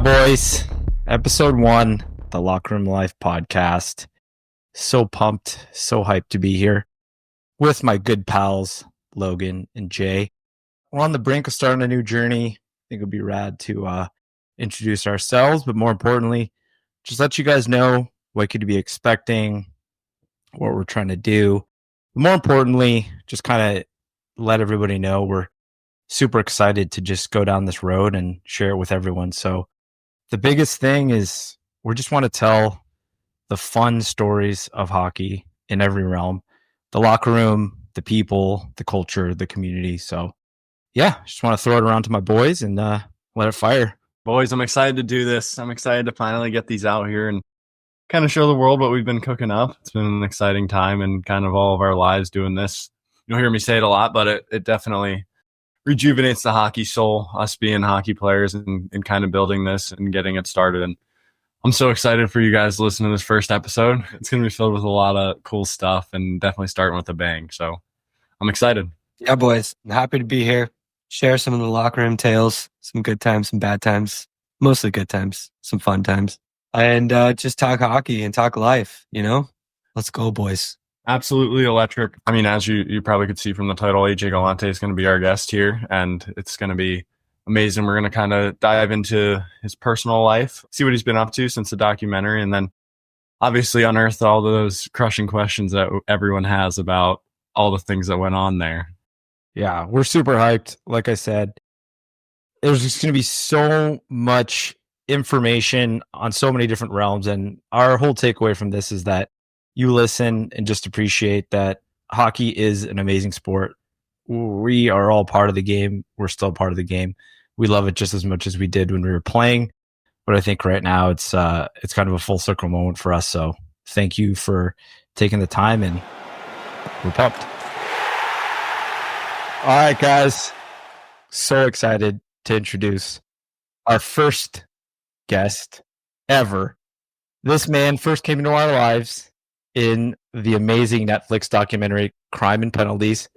boys. Episode 1, the Locker Room Life podcast. So pumped, so hyped to be here with my good pals, Logan and Jay. We're on the brink of starting a new journey. I think it would be rad to introduce ourselves, but more importantly, just let you guys know what you could be expecting, what we're trying to do. More importantly, just kind of let everybody know we're super excited to just go down this road and share it with everyone. So the biggest thing is we just want to tell the fun stories of hockey in every realm, the locker room, the people, the culture, the community. So yeah, just want to throw it around to my boys and let it fire. Boys, I'm excited to do this. I'm excited to finally get these out here and kind of show the world what we've been cooking up. It's been an exciting time and kind of all of our lives doing this. You'll hear me say it a lot, but it definitely rejuvenates the hockey soul, us being hockey players and kind of building this and getting it started. And I'm so excited for you guys to listen to this first episode. It's going to be filled with a lot of cool stuff and definitely starting with a bang. So I'm excited. Yeah, boys. I'm happy to be here. Share some of the locker room tales, some good times, some bad times, mostly good times, some fun times, and just talk hockey and talk life, you know? Let's go, boys. Absolutely electric. I mean, as you probably could see from the title, AJ Galante is going to be our guest here, and it's going to be amazing. We're going to kind of dive into his personal life, see what he's been up to since the documentary, and then obviously unearth all those crushing questions that everyone has about all the things that went on there. Yeah, we're super hyped. Like I said, there's just going to be so much information on so many different realms. And our whole takeaway from this is that you listen and just appreciate that hockey is an amazing sport. We are all part of the game. We're still part of the game. We love it just as much as we did when we were playing. But I think right now it's kind of a full circle moment for us. So thank you for taking the time, and we're pumped. All right, guys. So excited to introduce our first guest ever. This man first came into our lives in the amazing Netflix documentary, Crime and Penalties.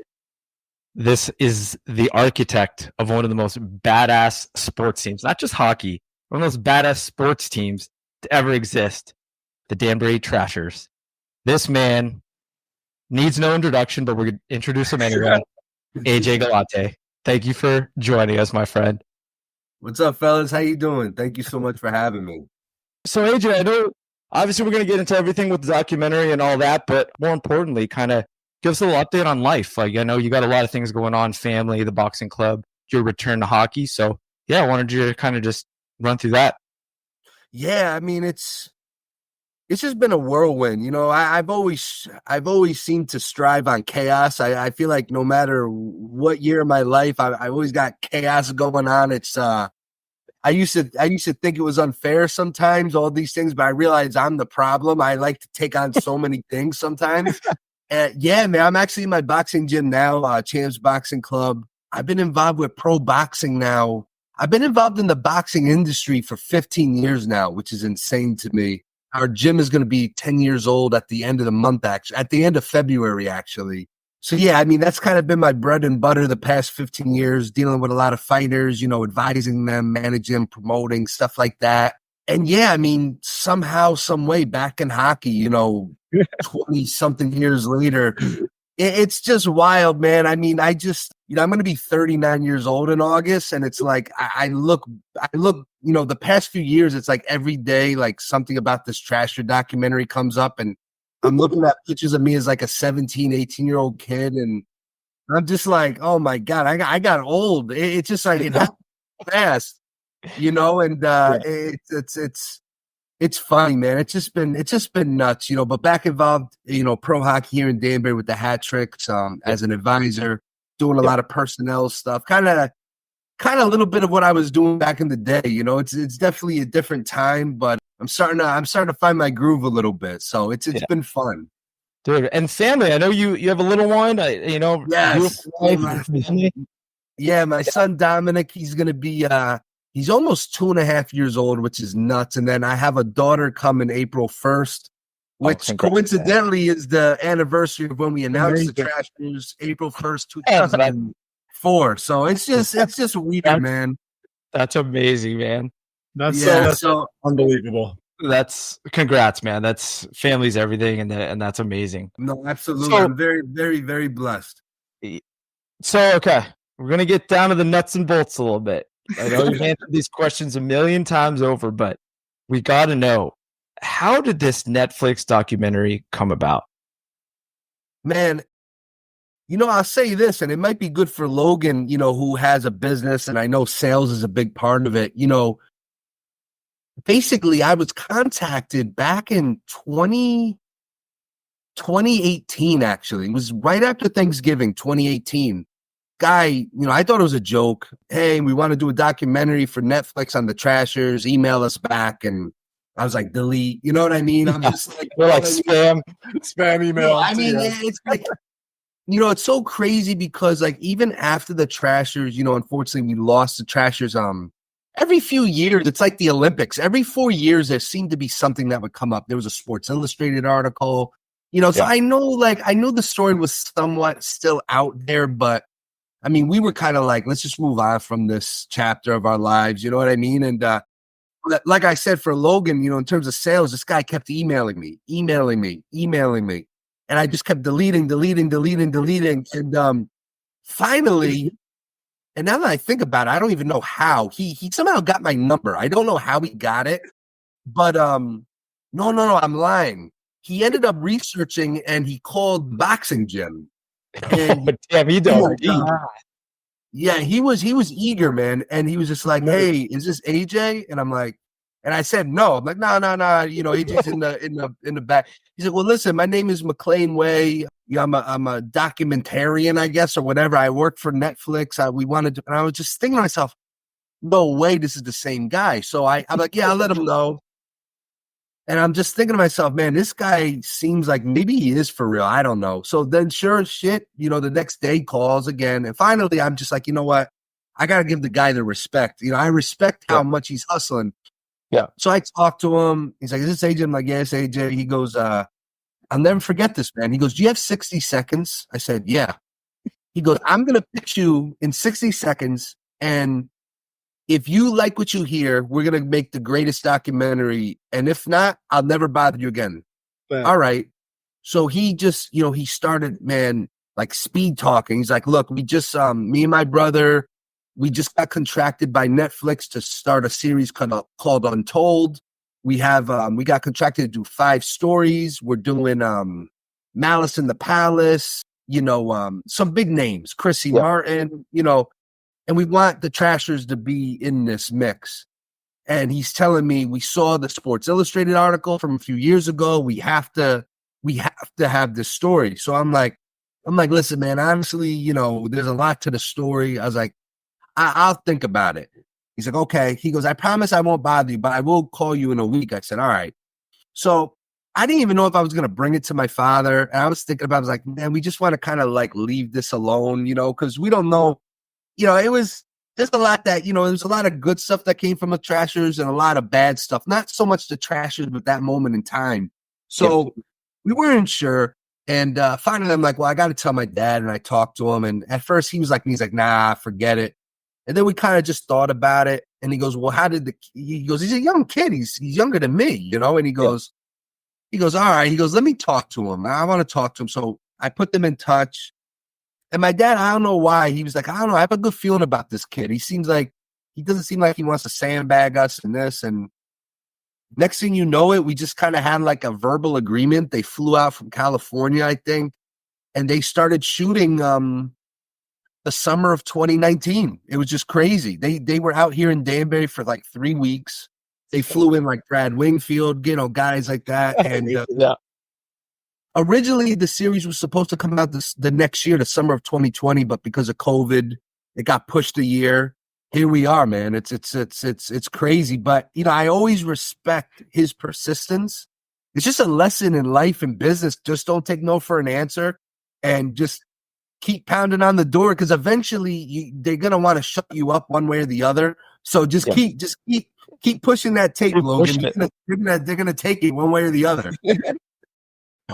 This is the architect of one of the most badass sports teams, not just hockey, one of those badass sports teams to ever exist, the Danbury Trashers. This man needs no introduction, but we're going to introduce him anyway. AJ Galante. Thank you for joining us, my friend. What's up, fellas? How you doing? Thank you so much for having me. So, AJ, I know obviously we're going to get into everything with the documentary and all that, but more importantly, kind of give us a little update on life. Like, I know you got a lot of things going on, family, the boxing club, your return to hockey. So, yeah, I wanted you to kind of just run through that. Yeah, I mean, it's just been a whirlwind. You know, I've always seemed to strive on chaos. I feel like no matter what year of my life, I always got chaos going on. It's I used to think it was unfair sometimes, all these things, but I realize I'm the problem. I like to take on so many things sometimes. Yeah, man, I'm actually in my boxing gym now, Champs Boxing Club. I've been involved with pro boxing now. I've been involved in the boxing industry for 15 years now, which is insane to me. Our gym is going to be 10 years old at the end of the month, actually, at the end of February, actually. So, yeah, I mean, that's kind of been my bread and butter the past 15 years, dealing with a lot of fighters, you know, advising them, managing them, promoting, stuff like that. And, yeah, I mean, somehow, some way, back in hockey, you know, 20-something years later, it's just wild, man. I mean, I'm going to be 39 years old in August, and it's like I look, you know, the past few years, it's like every day, like something about this Trasher documentary comes up, and I'm looking at pictures of me as like a 17, 18-year-old kid, and I'm just like, oh my God, I got old. It's just like it happened fast, you know, and it's funny, man. It's just been nuts, you know. But back involved, you know, pro hockey here in Danbury with the Hattricks, as an advisor, doing a lot of personnel stuff. Kind of a little bit of what I was doing back in the day. You know, it's definitely a different time, but I'm starting to find my groove a little bit. So it's been fun, dude. And family, I know you have a little one. You know, yes. Yeah, my son Dominic, he's gonna be he's almost 2.5 years old, which is nuts. And then I have a daughter coming April 1st, which coincidentally is the anniversary of when we announced the Trashers, April 1st, 2004. So it's just weird, man. That's amazing, man. That's unbelievable. That's congrats, man. That's family's everything, and that's amazing. No, absolutely. So- I'm very, very, very blessed. So, okay, we're gonna get down to the nuts and bolts a little bit. I know you've answered these questions a million times over, but we got to know, how did this Netflix documentary come about? Man, I'll say this, and it might be good for Logan, who has a business, and I know sales is a big part of it. Basically, I was contacted back in 2018, actually. It was right after Thanksgiving, 2018. Guy, I thought it was a joke. Hey, we want to do a documentary for Netflix on the Trashers. Email us back. And I was like, delete. You know what I mean? I'm just like, We're like spam email. I mean, it's like, it's so crazy because like even after the Trashers, unfortunately we lost the Trashers. Every few years, it's like the Olympics. Every 4 years, there seemed to be something that would come up. There was a Sports Illustrated article, so I know the story was somewhat still out there, but I mean, we were kind of like, let's just move on from this chapter of our lives. You know what I mean? And like I said, for Logan, in terms of sales, this guy kept emailing me. And I just kept deleting. And finally, and now that I think about it, I don't even know how. He somehow got my number. I don't know how he got it. But no, I'm lying. He ended up researching and he called Boxing Gym. And Damn, you don't. yeah, he was eager, man. And he was just like, hey, is this AJ? And I'm like, and I said no. I'm like, no, AJ's in the back. He's like, well, listen, my name is McLean Way. I'm a documentarian, I guess, or whatever. I work for Netflix. We wanted to, and I was just thinking to myself, no way, this is the same guy. So I'm like, yeah, I'll let him know. And I'm just thinking to myself, man, this guy seems like maybe he is for real. I don't know. So then sure as shit, the next day calls again. And finally, I'm just like, you know what? I got to give the guy the respect. I respect how much he's hustling. Yeah. So I talked to him. He's like, is this AJ? I'm like, yeah, it's AJ. He goes, I'll never forget this, man. He goes, do you have 60 seconds? I said, yeah. He goes, I'm going to pitch you in 60 seconds. And if you like what you hear, we're going to make the greatest documentary. And if not, I'll never bother you again. All right. So he just, he started, man, like speed talking. He's like, look, we just, me and my brother, we just got contracted by Netflix to start a series called Untold. We got contracted to do 5 stories. We're doing Malice in the Palace, some big names, Chrissy Martin, and we want the Trashers to be in this mix. And he's telling me, we saw the Sports Illustrated article from a few years ago. We have to have this story. So I'm like, listen, man, honestly, there's a lot to the story. I was like, I'll think about it. He's like, okay. He goes, I promise I won't bother you, but I will call you in a week. I said, all right. So I didn't even know if I was going to bring it to my father. And I was thinking about, I was like, man, we just want to kind of like leave this alone, because we don't know. It was just a lot that, there's a lot of good stuff that came from the Trashers and a lot of bad stuff. Not so much the Trashers, but that moment in time. So we weren't sure. And finally, I'm like, well, I got to tell my dad. And I talked to him. And at first he's like, nah, forget it. And then we kind of just thought about it. And he goes, well, he's a young kid. He's younger than me, And he goes, all right. He goes, let me talk to him. I want to talk to him. So I put them in touch. And my dad, I don't know why, he was like, I don't know, I have a good feeling about this kid. He doesn't seem like he wants to sandbag us and this. And next thing you know we just kind of had like a verbal agreement. They flew out from California, I think, and they started shooting the summer of 2019. It was just crazy. They were out here in Danbury for like 3 weeks. They flew in like Brad Wingfield, guys like that. And originally, the series was supposed to come out the next year, the summer of 2020, but because of COVID, it got pushed a year. Here we are, man. It's crazy, but I always respect his persistence. It's just a lesson in life and business. Just don't take no for an answer, and just keep pounding on the door, because eventually they're gonna want to shut you up one way or the other. So just keep pushing that tape, Logan. They're gonna take it one way or the other.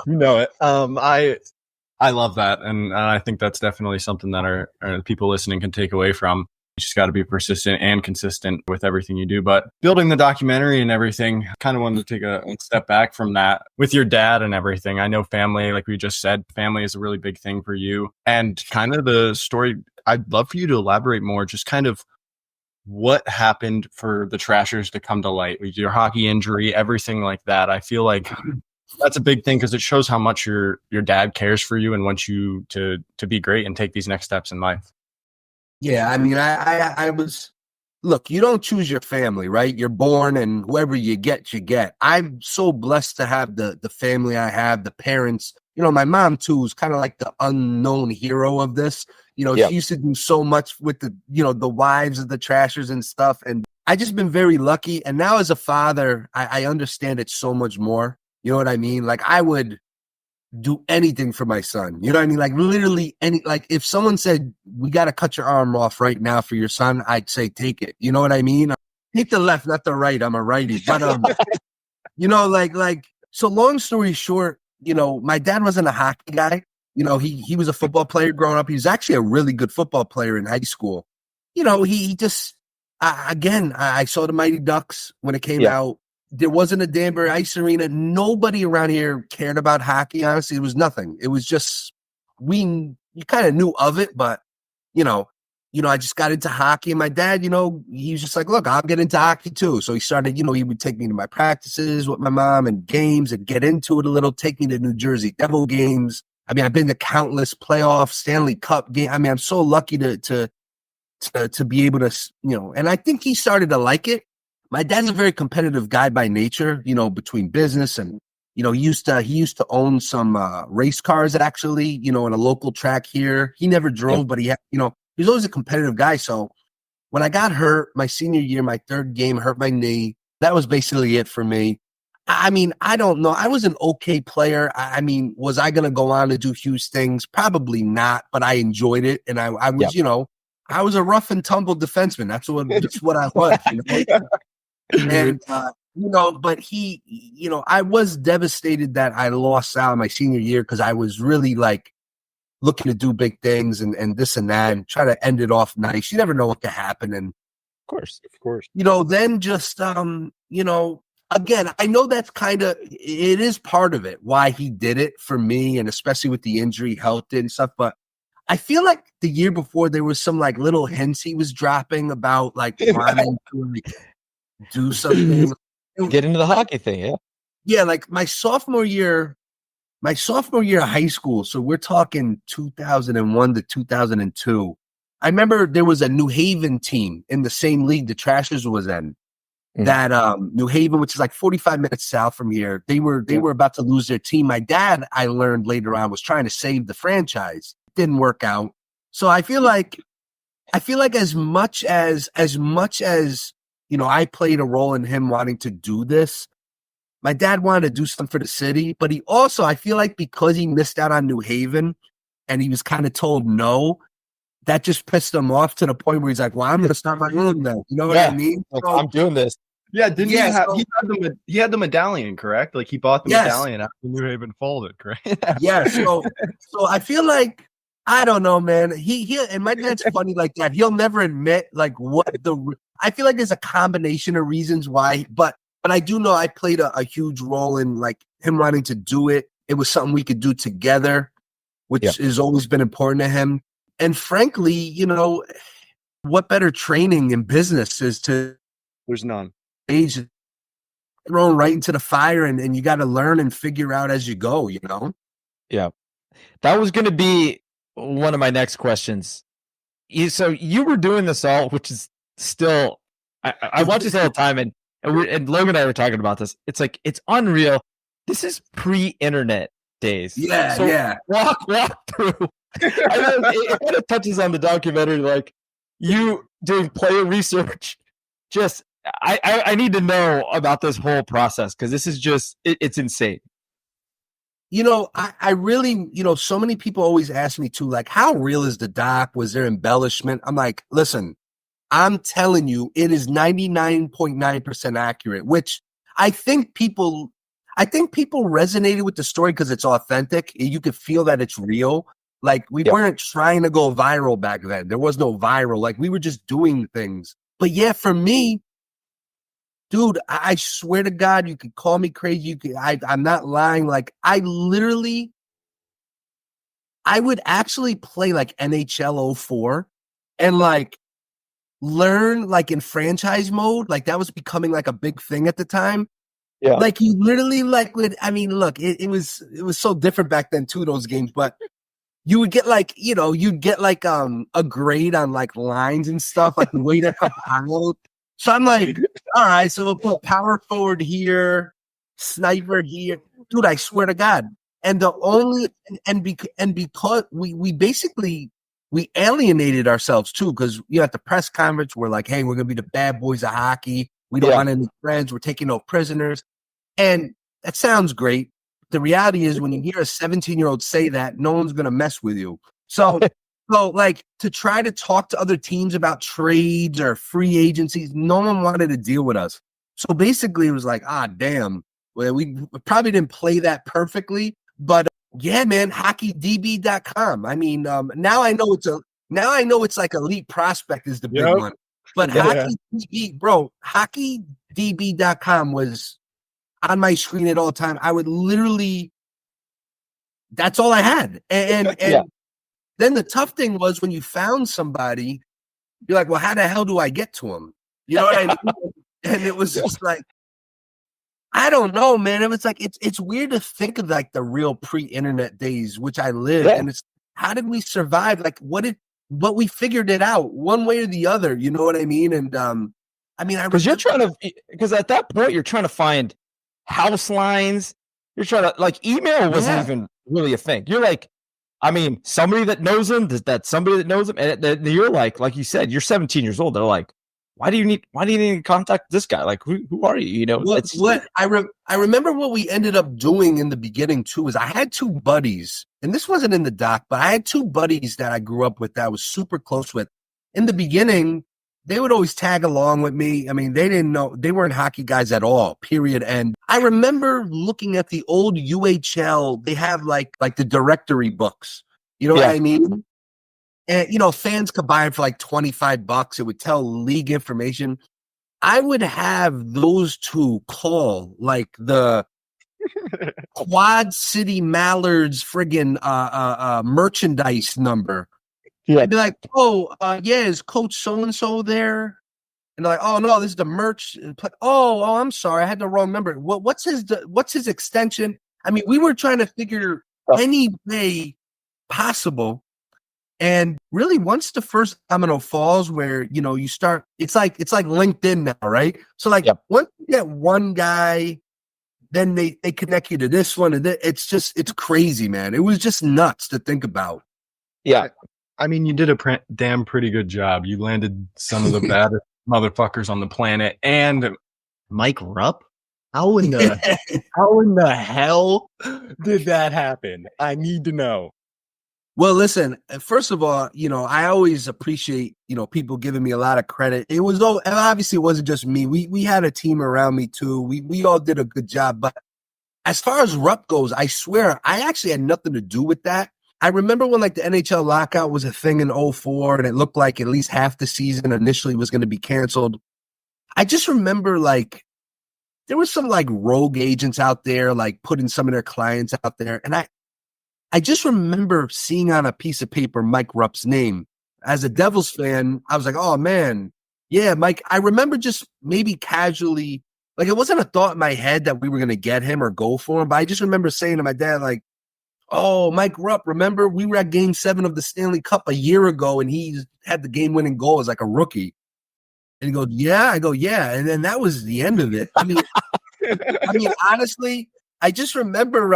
You know it. I love that, and I think that's definitely something that our people listening can take away from. just got to be persistent and consistent with everything you do. But building the documentary and everything, kind of wanted to take a step back from that with your dad and everything. I know family, like we just said, family is a really big thing for you. And kind of the story, I'd love for you to elaborate more, just kind of what happened for the Trashers to come to light with your hockey injury, everything like that. I feel like that's a big thing because it shows how much your dad cares for you and wants you to be great and take these next steps in life. Yeah, I mean, I was, look, you don't choose your family, right? You're born, and whoever you get, you get. I'm so blessed to have the family I have, the parents. You know, my mom too is kind of like the unknown hero of this. You know, she used to do so much with the, you know, the wives of the Trashers and stuff. And I just been very lucky. And now as a father, I understand it so much more. You know what I mean? Like I would do anything for my son. You know what I mean? Like literally like if someone said, we got to cut your arm off right now for your son, I'd say, take it. You know what I mean? Take the left, not the right. I'm a righty. But, you know, like, so long story short, you know, my dad wasn't a hockey guy. You know, he was a football player growing up. He was actually a really good football player in high school. You know, he just, I saw the Mighty Ducks when it came out. There wasn't a Danbury Ice Arena. Nobody around here cared about hockey. Honestly, it was nothing. It was just, you kind of knew of it, but, you know, I just got into hockey. And my dad, you know, he was just like, look, I'll get into hockey too. So he started, you know, he would take me to my practices with my mom and games and get into it a little, take me to New Jersey Devil games. I mean, I've been to countless playoff Stanley Cup games. I mean, I'm so lucky to be able to, you know, and I think he started to like it. My dad's a very competitive guy by nature, you know, between business and, you know, he used to own some race cars actually, you know, in a local track here. He never drove, but he had, you know, he's always a competitive guy. So when I got hurt my senior year, my third game, hurt my knee. That was basically it for me. I mean, I don't know. I was an okay player. I mean, was I going to go on to do huge things? Probably not, but I enjoyed it. And I was, you know, I was a rough and tumble defenseman. That's what I was, you know? And, you know, but you know, I was devastated that I lost out my senior year because I was really like looking to do big things and this and that and try to end it off nice. You never know what could happen. And Of course. you know, then just, you know, again, I know that's it is part of it, why he did it for me, and especially with the injury, helped it and stuff. But I feel like the year before there was some like little hints he was dropping about like wanting to like, do something. Get into the hockey thing, Yeah, like my sophomore year of high school. So we're talking 2001 to 2002. I remember there was a New Haven team in the same league the Trashers was in. That New Haven, which is like 45 minutes south from here, they were about to lose their team. My dad, I learned later on, was trying to save the franchise. It didn't work out. So I feel like as much as you know, I played a role in him wanting to do this. My dad wanted to do something for the city, but he also, I feel like because he missed out on New Haven and he was kind of told no, that just pissed him off to the point where he's like, well, I'm going to start my own then. You know what I mean? Like, I'm doing this. Yeah, he had the medallion, correct? Like he bought the medallion after New Haven folded, correct? Yeah, so I feel like, I don't know, man. He and my dad's funny like that. He'll never admit like I feel like there's a combination of reasons why, but I do know I played a huge role in like him wanting to do it. It was something we could do together, which has always been important to him. And frankly, you know, what better training in business is to There's none. Age thrown right into the fire and you got to learn and figure out as you go, you know? Yeah. That was going to be one of my next questions. So you were doing this all, which is still, I watch this all the time, and Logan and I were talking about this. It's like, it's unreal. This is pre-internet days. Yeah, so yeah. Walk through. I know it kind of touches on the documentary, like you doing player research. Just, I need to know about this whole process because this is just, it's insane. You know, I really, you know, so many people always ask me too, like, how real is the doc? Was there embellishment? I'm like, listen, I'm telling you, it is 99.9% accurate, which I think people resonated with the story because it's authentic. You could feel that it's real. Like we weren't trying to go viral back then. There was no viral. Like we were just doing things. But yeah, for me, dude, I swear to God, you could call me crazy. I'm not lying. Like I would actually play like NHL 04 and like learn like in franchise mode. Like that was becoming like a big thing at the time. Yeah. Like you literally like would, I mean, look, it was so different back then too, those games, but you would get like, you'd get like a grade on like lines and stuff, like the way that compiled. So I'm like, all right, so we'll put power forward here, sniper here. Dude, I swear to God. And the only and because we basically we alienated ourselves too, because at the press conference we're like, hey, we're gonna be the bad boys of hockey. We don't want any friends. We're taking no prisoners, and that sounds great. The reality is, when you hear a 17-year-old say that, no one's gonna mess with you. So like to try to talk to other teams about trades or free agencies, no one wanted to deal with us. So basically, it was like, damn. Well, we probably didn't play that perfectly. But yeah, man, hockeydb.com. I mean, now I know it's like Elite Prospect is the big one. But HockeyDB, bro, hockeydb.com was on my screen at all time. I would literally, that's all I had. And then the tough thing was when you found somebody, you're like, well, how the hell do I get to them? You know what I mean? And it was just like, I don't know, man. It was like it's weird to think of like the real pre-internet days, which I lived, and it's how did we survive? Like but we figured it out one way or the other. You know what I mean? And I mean, because at that point you're trying to find house lines. You're trying to like email wasn't even really a thing. You're like, I mean, somebody that knows him, that somebody that knows him, and you're like you said, you're 17 years old. They're like, why do you need to contact this guy? Like, who are you? You know, I remember what we ended up doing in the beginning too is I had two buddies, and this wasn't in the doc, but I had two buddies that I grew up with that I was super close with. In the beginning, they would always tag along with me. I mean, they didn't know, they weren't hockey guys at all, period. And I remember looking at the old UHL, they have like the directory books. You know what I mean? And, fans could buy it for like $25. It would tell league information. I would have those two call like the Quad City Mallards friggin' merchandise number. I'd be like, is Coach so-and-so there? And they're like, oh, no, this is the merch. Oh, I'm sorry. I had the wrong number. What's his extension? I mean, we were trying to figure any way possible. And really, once the first domino falls, where you start, it's like LinkedIn now, right? So like once you get one guy, then they connect you to this one, and it's crazy, man. It was just nuts to think about. Yeah, I mean, you did a damn pretty good job. You landed some of the baddest motherfuckers on the planet, and Mike Rup. How in the hell did that happen? I need to know. Well, listen, first of all, I always appreciate, people giving me a lot of credit. Obviously it wasn't just me. We had a team around me too. We all did a good job. But as far as Rupp goes, I swear I actually had nothing to do with that. I remember when like the NHL lockout was a thing in 04 and it looked like at least half the season initially was going to be canceled. I just remember like there was some like rogue agents out there, like putting some of their clients out there. And I just remember seeing on a piece of paper Mike Rupp's name. As a Devils fan, I was like, oh, man, yeah, Mike. I remember just maybe casually, like it wasn't a thought in my head that we were going to get him or go for him, but I just remember saying to my dad, like, oh, Mike Rupp, remember we were at Game 7 of the Stanley Cup a year ago and he had the game-winning goal as like a rookie. And he goes, yeah? I go, yeah. And then that was the end of it. I mean, honestly, I just remember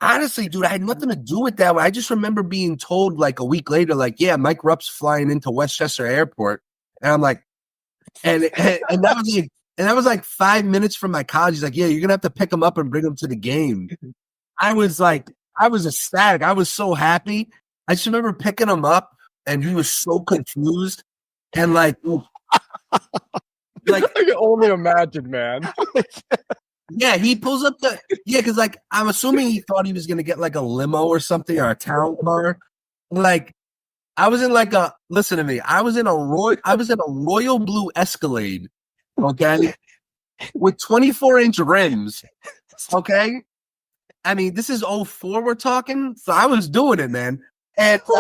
honestly, dude, I had nothing to do with that. I just remember being told like a week later, like, yeah, Mike Rupp's flying into Westchester Airport. And I'm like, and that was like 5 minutes from my college. He's like, yeah, you're going to have to pick him up and bring him to the game. I was ecstatic. I was so happy. I just remember picking him up and he was so confused. And like I can only imagine, man. Yeah, he pulls up because like I'm assuming he thought he was gonna get like a limo or something or a town car. Like I was in like listen to me, I was in a royal blue Escalade, okay, with 24-inch rims. Okay. I mean, this is '04 we're talking. So I was doing it, man. And I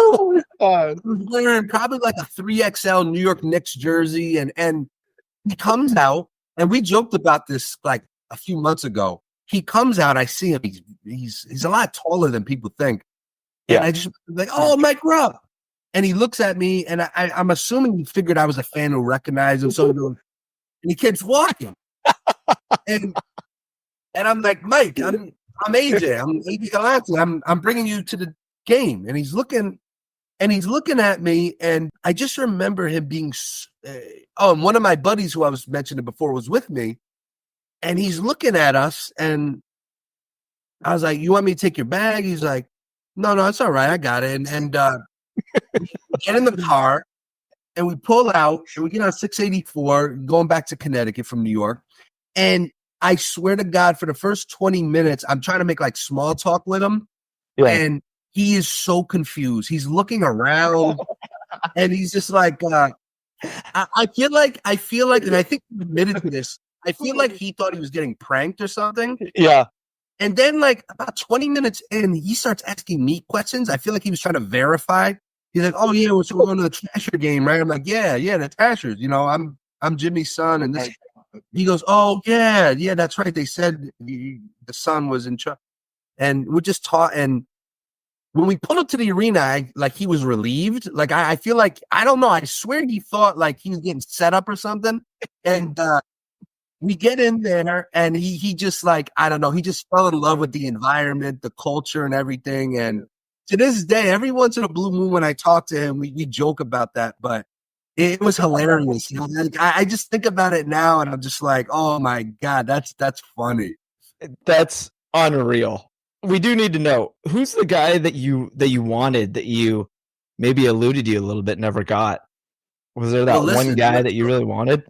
was wearing probably like a 3XL New York Knicks jersey, and he comes out, and we joked about this like a few months ago. He comes out, I see him. He's a lot taller than people think. And I just like, oh, Mike Rup. And he looks at me, and I'm assuming he figured I was a fan who recognized him. So and he keeps walking. And I'm like, Mike, I'm AJ. I'm AJ Galante. I'm bringing you to the game. And he's looking at me, and I just remember him being. And one of my buddies who I was mentioning before was with me, and he's looking at us, and I was like, "You want me to take your bag?" He's like, "No, it's all right. I got it." And we get in the car, and we pull out, and we get on 684, going back to Connecticut from New York, and I swear to God, for the first 20 minutes, I'm trying to make like small talk with him. Yeah. And he is so confused. He's looking around and he's just like, I feel like, and I think he admitted to this, I feel like he thought he was getting pranked or something. Yeah. And then like about 20 minutes in, he starts asking me questions. I feel like he was trying to verify. He's like, oh yeah, so we're going to the Trasher game, right? I'm like, yeah, the Trashers. You know, I'm Jimmy's son, and this. He goes, oh yeah, that's right. They said the son was in charge, and we just taught. And when we pulled up to the arena, he was relieved. Like I feel like I don't know. I swear he thought like he was getting set up or something. And we get in there, and he just like I don't know. He just fell in love with the environment, the culture, and everything. And to this day, every once in a blue moon, when I talk to him, we joke about that, but. It was hilarious. You know, I just think about it now, and I'm just like, oh my God, that's funny. That's unreal. We do need to know, who's the guy that you wanted, that you maybe alluded to you a little bit, never got? Was there that one guy that you really wanted?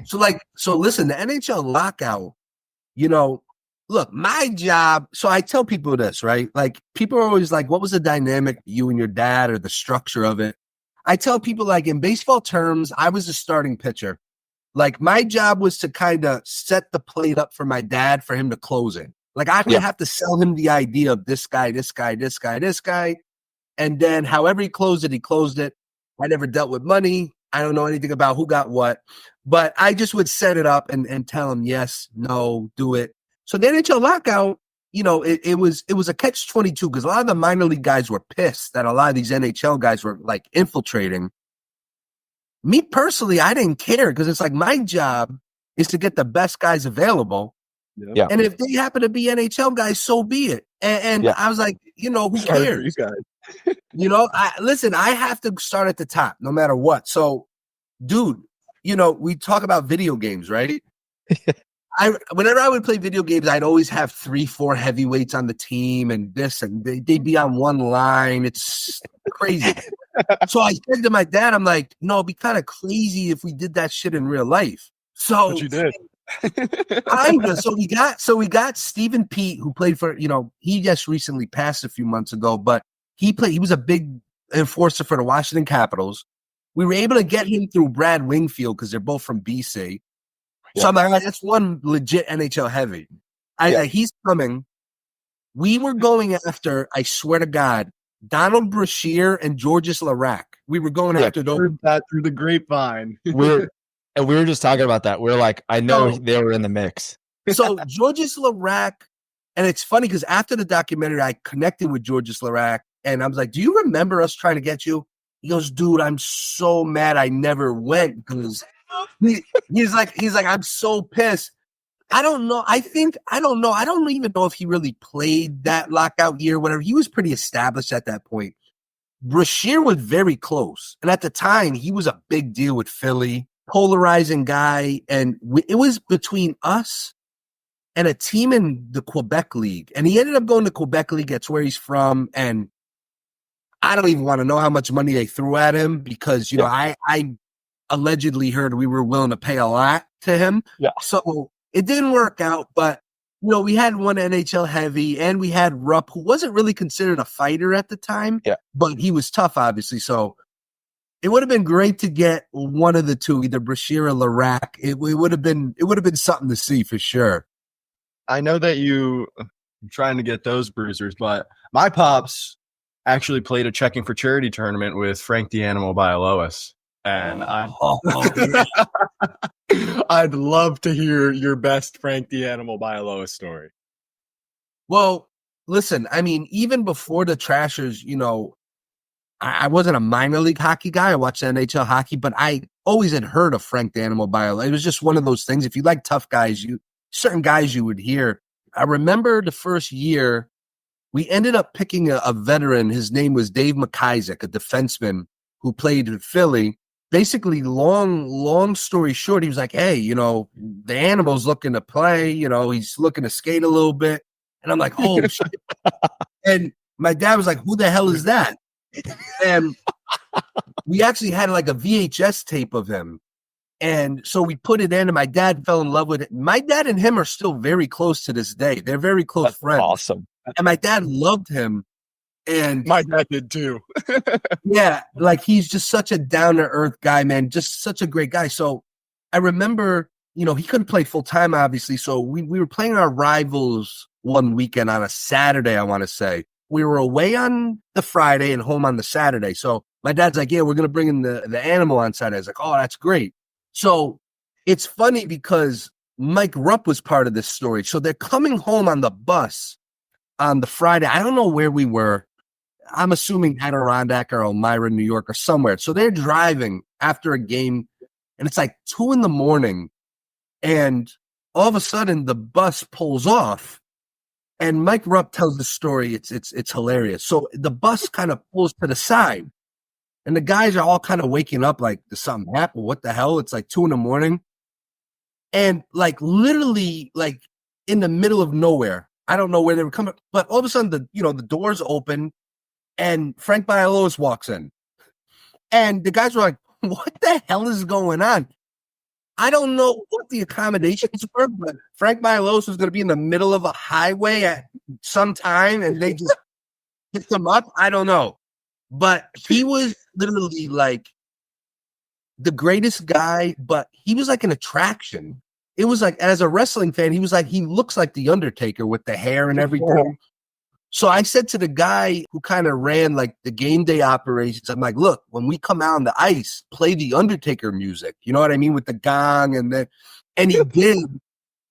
So listen, the NHL lockout, you know, look, my job. So I tell people this, right? Like people are always like, what was the dynamic, you and your dad, or the structure of it? I tell people, like, in baseball terms, I was a starting pitcher. Like, my job was to kind of set the plate up for my dad for him to close it. Like, I would have to sell him the idea of this guy. And then however he closed it. I never dealt with money. I don't know anything about who got what. But I just would set it up and tell him, yes, no, do it. So the NHL lockout, you know, it was a catch-22 because a lot of the minor league guys were pissed that a lot of these NHL guys were like infiltrating. Me personally, I didn't care because it's like my job is to get the best guys available. Yeah. And if they happen to be NHL guys, so be it. And I was like, you know, who cares? These guys. You know, I have to start at the top no matter what. So, dude, you know, we talk about video games, right? Whenever I would play video games, I'd always have 3-4 heavyweights on the team and this, and they'd be on one line. It's crazy. So I said to my dad, I'm like, no, it'd be kind of crazy if we did that shit in real life. So but you did. So we got Stephen Pete, who played for, you know, he just recently passed a few months ago, but he was a big enforcer for the Washington Capitals. We were able to get him through Brad Wingfield because they're both from BC. So I'm like, that's one legit NHL heavy. He's coming. We were going after, I swear to God, Donald Brashear and Georges Larac. We were going after those. Heard that through the grapevine. We were just talking about that. We're like, I know they were in the mix. So Georges Larac, and it's funny because after the documentary, I connected with Georges Larac, and I was like, do you remember us trying to get you? He goes, dude, I'm so mad I never went because he's like, I'm so pissed. I don't know. I don't know. I don't even know if he really played that lockout year, whatever. He was pretty established at that point. Brashear was very close. And at the time, he was a big deal with Philly, polarizing guy. And it was between us and a team in the Quebec League. And he ended up going to Quebec League. That's where he's from. And I don't even want to know how much money they threw at him because, you know, I allegedly heard we were willing to pay a lot to him. Yeah. So it didn't work out, but we had one NHL heavy, and we had Rupp, who wasn't really considered a fighter at the time. Yeah. But he was tough, obviously. So it would have been great to get one of the two, either Brashear or Larac. It would have been something to see for sure. I know that you trying to get those bruisers, but my pops actually played a checking for charity tournament with Frank the Animal Bialois. And I'd love to hear your best Frank the Animal Bialois story. Well, listen, I mean, even before the Trashers, I wasn't a minor league hockey guy. I watched NHL hockey, but I always had heard of Frank the Animal Bialois. It was just one of those things. If you like tough guys, certain guys you would hear. I remember the first year we ended up picking a veteran. His name was Dave McIsaac, a defenseman who played in Philly. Basically, long story short, he was like, hey, the Animal's looking to play. He's looking to skate a little bit. And I'm like, oh, shit. And my dad was like, who the hell is that? And we actually had like a VHS tape of him. And so we put it in, and my dad fell in love with it. My dad and him are still very close to this day. They're very close friends. Awesome. And my dad loved him. And my dad did too. Yeah, like he's just such a down-to-earth guy, man. Just such a great guy. So I remember, he couldn't play full-time, obviously. So we were playing our rivals one weekend on a Saturday, I want to say. We were away on the Friday and home on the Saturday. So my dad's like, yeah, we're going to bring in the Animal on Saturday. I was like, oh, that's great. So it's funny because Mike Rupp was part of this story. So they're coming home on the bus on the Friday. I don't know where we were. I'm assuming Adirondack or Elmira, New York or somewhere. So they're driving after a game, and it's like 2 a.m. And all of a sudden the bus pulls off, and Mike Rupp tells the story. It's hilarious. So the bus kind of pulls to the side, and the guys are all kind of waking up like, did something happen? What the hell? It's like 2 a.m. And like literally like in the middle of nowhere. I don't know where they were coming, but all of a sudden the doors open. And Frank Bialois walks in. And the guys were like, what the hell is going on? I don't know what the accommodations were, but Frank Bialois was going to be in the middle of a highway at some time, and they just picked him up. I don't know. But he was literally like the greatest guy, but he was like an attraction. It was like, as a wrestling fan, he looks like the Undertaker with the hair and everything. So I said to the guy who kind of ran like the game day operations, I'm like, look, when we come out on the ice, play the Undertaker music. You know what I mean? With the gong and he did.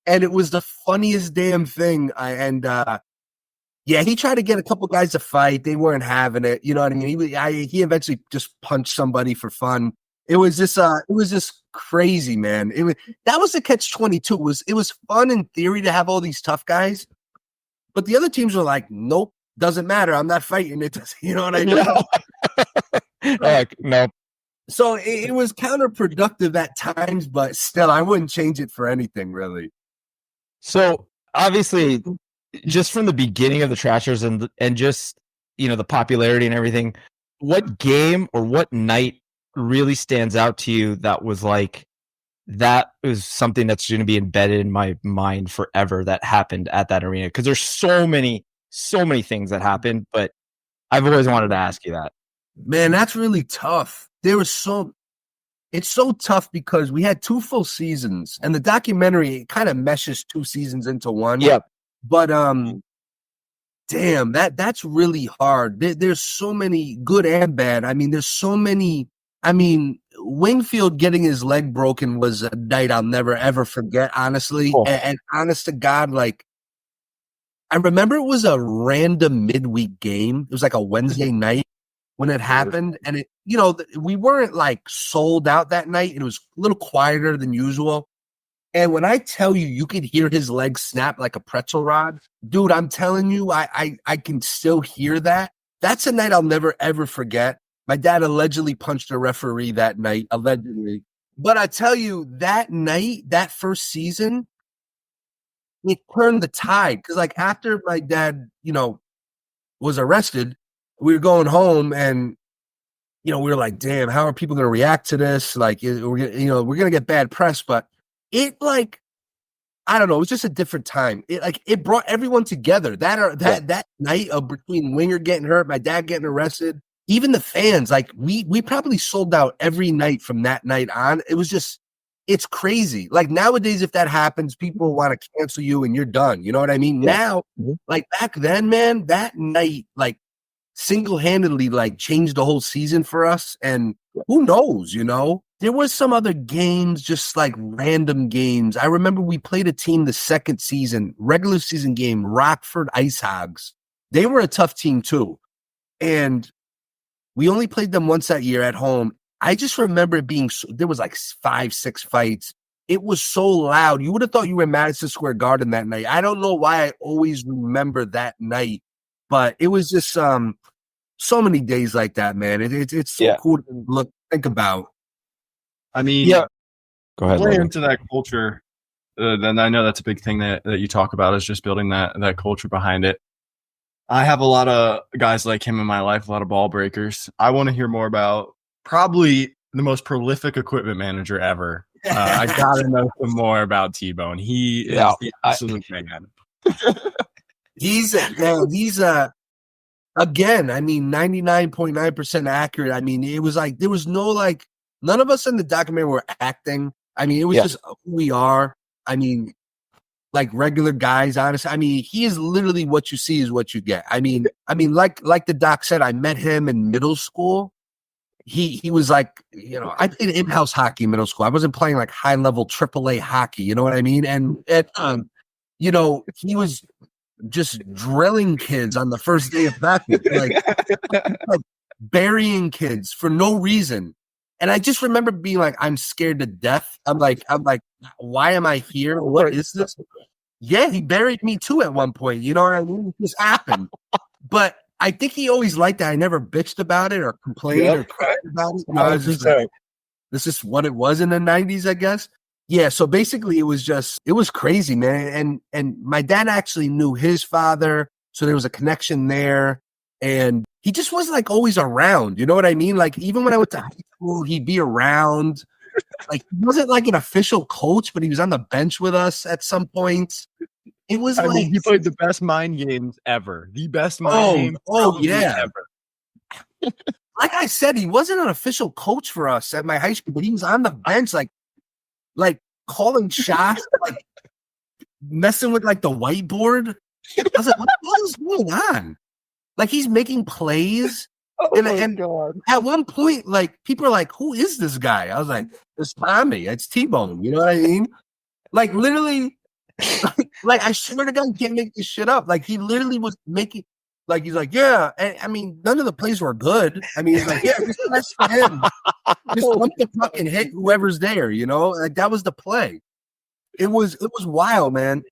And it was the funniest damn thing. He tried to get a couple guys to fight. They weren't having it. You know what I mean? He eventually just punched somebody for fun. It was just crazy, man. That was the catch-22. It was fun in theory to have all these tough guys. But the other teams were like, nope, doesn't matter. I'm not fighting it. You know what I mean? No. So it was counterproductive at times, but still, I wouldn't change it for anything, really. So obviously, just from the beginning of the Trashers and just, the popularity and everything, what game or what night really stands out to you that was like, that is something that's going to be embedded in my mind forever that happened at that arena? Because there's so many things that happened, but I've always wanted to ask you that. Man, that's really tough. It's so tough because we had 2 full seasons, and the documentary kind of meshes 2 seasons into one. Yep. But damn, that's really hard. There's so many good and bad. I mean, there's so many. I mean, Wingfield getting his leg broken was a night I'll never, ever forget, honestly. Cool. And honest to God, like, I remember it was a random midweek game. It was like a Wednesday night when it happened. And we weren't like sold out that night. It was a little quieter than usual. And when I tell you, you could hear his leg snap like a pretzel rod, dude, I'm telling you, I can still hear that. That's a night I'll never, ever forget. My dad allegedly punched a referee that night, allegedly. But I tell you, that night, that first season, it turned the tide. Because, like, after my dad, was arrested, we were going home, and, we were like, damn, how are people going to react to this? Like, we're going to get bad press. But it, like, I don't know. It was just a different time. It brought everyone together. That night of between Winger getting hurt, my dad getting arrested, even the fans. Like we probably sold out every night from that night on. It was just, it's crazy. Like nowadays, if that happens, people want to cancel you and you're done. You know what I mean? Yeah. Now, like back then, man, that night, like single-handedly, like changed the whole season for us. And who knows? You know. There was some other games, just like random games. I remember we played a team the second season, regular season game, Rockford Ice Hogs. They were a tough team too. And we only played them once that year at home. I just remember it being, there was like 5-6 fights. It was so loud. You would have thought you were in Madison Square Garden that night. I don't know why I always remember that night, but it was just so many days like that, man. It's so cool to think about. I mean, go ahead. Playing into that culture, then I know that's a big thing that you talk about is just building that culture behind it. I have a lot of guys like him in my life, a lot of ball breakers. I want to hear more about probably the most prolific equipment manager ever. I gotta know some more about T-Bone. He is the absolute man. He's again, I mean, 99.9% accurate. I mean, it was like there was no like. None of us in the documentary were acting. I mean, it was just who we are. I mean, like regular guys, honestly. I mean, he is literally what you see is what you get. I mean, like the doc said, I met him in middle school. He was like, you know, I played in-house hockey in middle school. I wasn't playing like high-level AAA hockey, you know what I mean? And you know, he was just drilling kids on the first day of basketball, like burying kids for no reason. And I just remember being like, I'm scared to death. I'm like, why am I here? What is this? Yeah, he buried me too at one point. You know what I mean? This happened. But I think he always liked that I never bitched about it or complained or cried about it. You know, I was just like, this is what it was in the 90s, I guess. Yeah, so basically it was crazy, man. And my dad actually knew his father, so there was a connection there. And he just was like always around, you know what I mean? Like even when I went to high school, he'd be around. Like he wasn't like an official coach, but he was on the bench with us at some points. It was I mean, he played the best mind games ever. The best mind game ever. Like I said, he wasn't an official coach for us at my high school, but he was on the bench, like calling shots, like messing with like the whiteboard. I was like, what the hell is going on? Like he's making plays. And God. At one point, like people are like, who is this guy? I was like, it's Tommy, it's T-Bone. You know what I mean? Like literally, like I swear to God, you can't make this shit up. Like he literally was making, like he's like, yeah. And, I mean, none of the plays were good. I mean, he's like, yeah, just press for him. Just lump the puck and hit whoever's there. You know, like that was the play. It was wild, man.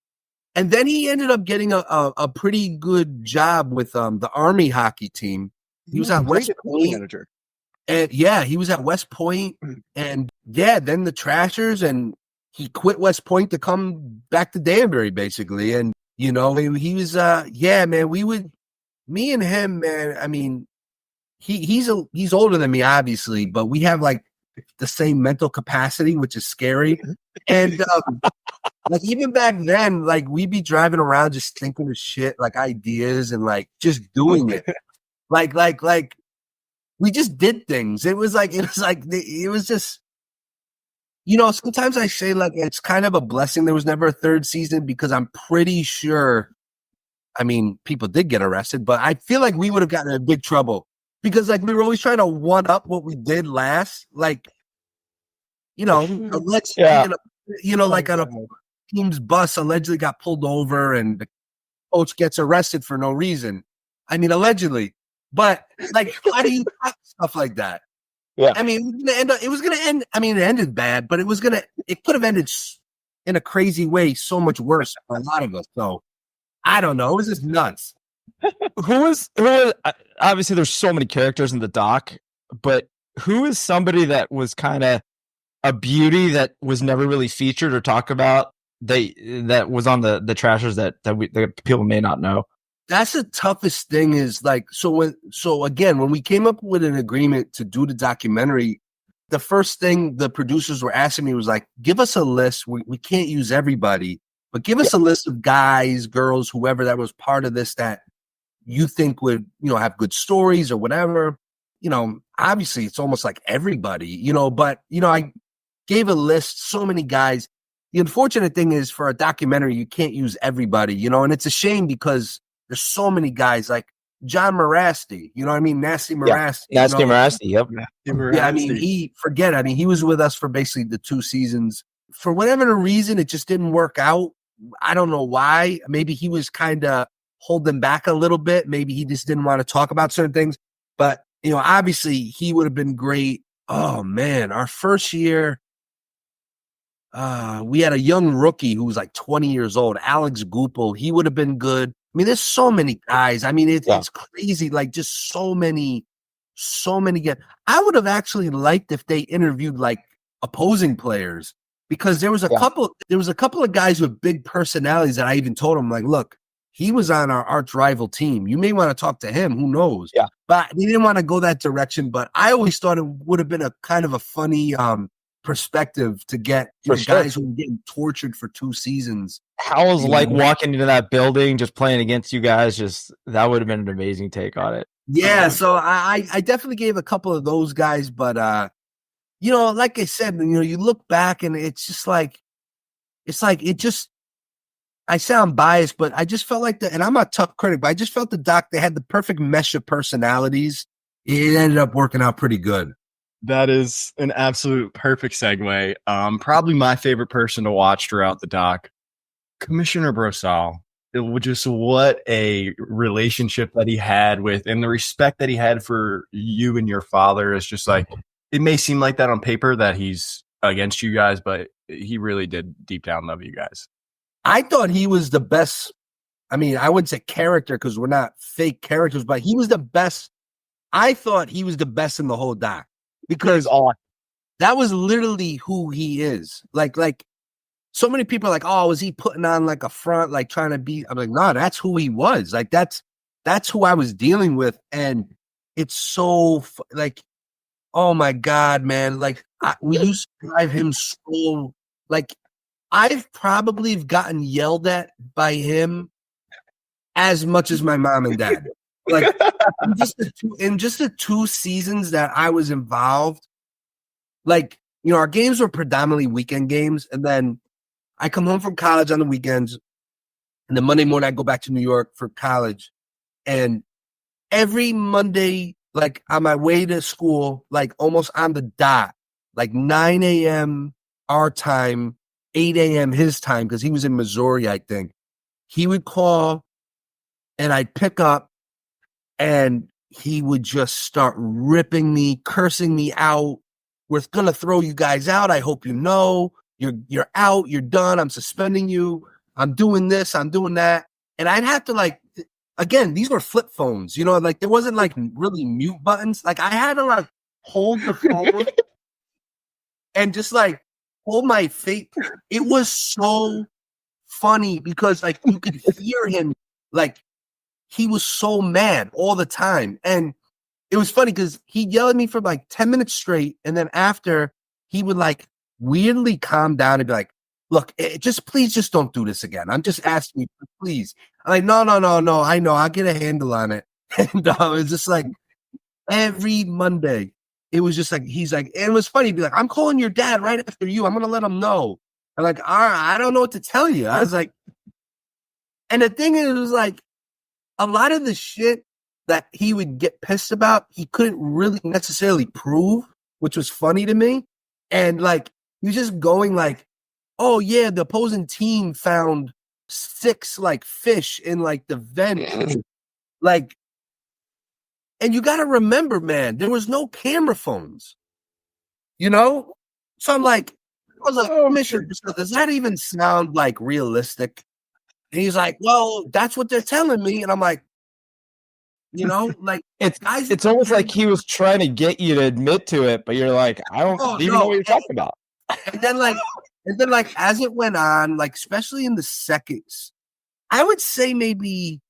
And then he ended up getting a pretty good job with the Army hockey team. He was at West Point. Manager. And yeah, he was at West Point. And yeah, then the Trashers, and he quit West Point to come back to Danbury, basically. And you know, he was yeah, man, me and him, man, I mean, he's older than me, obviously, but we have like the same mental capacity, which is scary. And like even back then, like we'd be driving around just thinking of shit, like ideas and like just doing it. like we just did things. It was just, you know, sometimes I say like it's kind of a blessing there was never a third season, because I'm pretty sure, I mean, people did get arrested, but I feel like we would have gotten in big trouble because like we were always trying to one up what we did last. Like, you know, you know, like on a team's bus allegedly got pulled over and the coach gets arrested for no reason. I mean, allegedly, but like, how do you do stuff like that? Yeah. I mean, it was going to end. I mean, it ended bad, but it could have ended in a crazy way, so much worse for a lot of us. So I don't know. It was just nuts. Who is obviously there's so many characters in the doc, but who is somebody that was kind of a beauty that was never really featured or talked about that was on the Trashers that people may not know? That's the toughest thing is like, so again, when we came up with an agreement to do the documentary, the first thing the producers were asking me was like, give us a list. We can't use everybody. But give us a list of guys, girls, whoever that was part of this that you think would, have good stories or whatever. Obviously it's almost like everybody, but, I gave a list, so many guys. The unfortunate thing is for a documentary, you can't use everybody, and it's a shame because there's so many guys like John Morasti, you know what I mean? Nasty Morasti. Nasty Morasti, yep. Yeah, I mean, he was with us for basically the 2 seasons. For whatever reason, it just didn't work out. I don't know why. Maybe he was kind of holding back a little bit. Maybe he just didn't want to talk about certain things. But, obviously he would have been great. Oh, man, our first year, we had a young rookie who was like 20 years old, Alex Gupel. He would have been good. I mean, there's so many guys. I mean, it's crazy. Like just so many guys. I would have actually liked if they interviewed like opposing players because there was a couple of guys with big personalities that I even told them like, look, he was on our arch rival team. You may want to talk to him. Who knows? Yeah. But they didn't want to go that direction. But I always thought it would have been a kind of a funny, perspective to get guys who were getting tortured for 2 seasons. How was like walking into that building, just playing against you guys? Just that would have been an amazing take on it. Yeah, so I definitely gave a couple of those guys, but like I said, you look back and it's just like I sound biased, but I just felt like and I'm a tough critic, but I just felt the doc, they had the perfect mesh of personalities. It ended up working out pretty good. That is an absolute perfect segue. Probably my favorite person to watch throughout the doc, Commissioner Brosal. It was just what a relationship that he had with, and the respect that he had for you and your father is just like, it may seem like that on paper that he's against you guys, but he really did deep down love you guys. I thought he was the best. I mean, I wouldn't say character because we're not fake characters, but he was the best. I thought he was the best in the whole doc. Because that was literally who he is. Like so many people are like, oh, was he putting on like a front, like trying to be? I'm like, no, that's who he was. Like that's who I was dealing with, and it's so like, oh my god, man! Like we used to drive him so like I've probably gotten yelled at by him as much as my mom and dad. Like in just the 2 seasons that I was involved, like, our games were predominantly weekend games. And then I come home from college on the weekends. And then Monday morning, I go back to New York for college. And every Monday, like on my way to school, like almost on the dot, like 9 a.m. our time, 8 a.m. his time, because he was in Missouri, I think. He would call and I'd pick up. And he would just start ripping me, cursing me out. We're going to throw you guys out. I hope you know. You're out. You're done. I'm suspending you. I'm doing this. I'm doing that. And I'd have to again, these were flip phones. Like there wasn't like really mute buttons. Like I had to like hold the phone and just like hold my face. It was so funny because like you could hear him like, he was so mad all the time. And it was funny because he'd yell at me for like 10 minutes straight. And then after he would like weirdly calm down and be like, look, please just don't do this again. I'm just asking you, please. I'm like, no. I know. I'll get a handle on it. And it was just like every Monday, it was just like, he's like, and it was funny. He'd be like, I'm calling your dad right after you. I'm going to let him know. I'm like, all right, I don't know what to tell you. I was like, and the thing is, it was like, a lot of the shit that he would get pissed about, he couldn't really necessarily prove, which was funny to me. And like, he was just going like, oh yeah, the opposing team found 6 like fish in like the vent. Like, and you got to remember, man, there was no camera phones, So I'm like, I was like, oh, Commissioner, does that even sound like realistic? And he's like, well, that's what they're telling me. And I'm like, like it's almost like he was trying to get you to admit to it, but you're like, I don't even know what you're talking about. And then like as it went on, like especially in the seconds, I would say maybe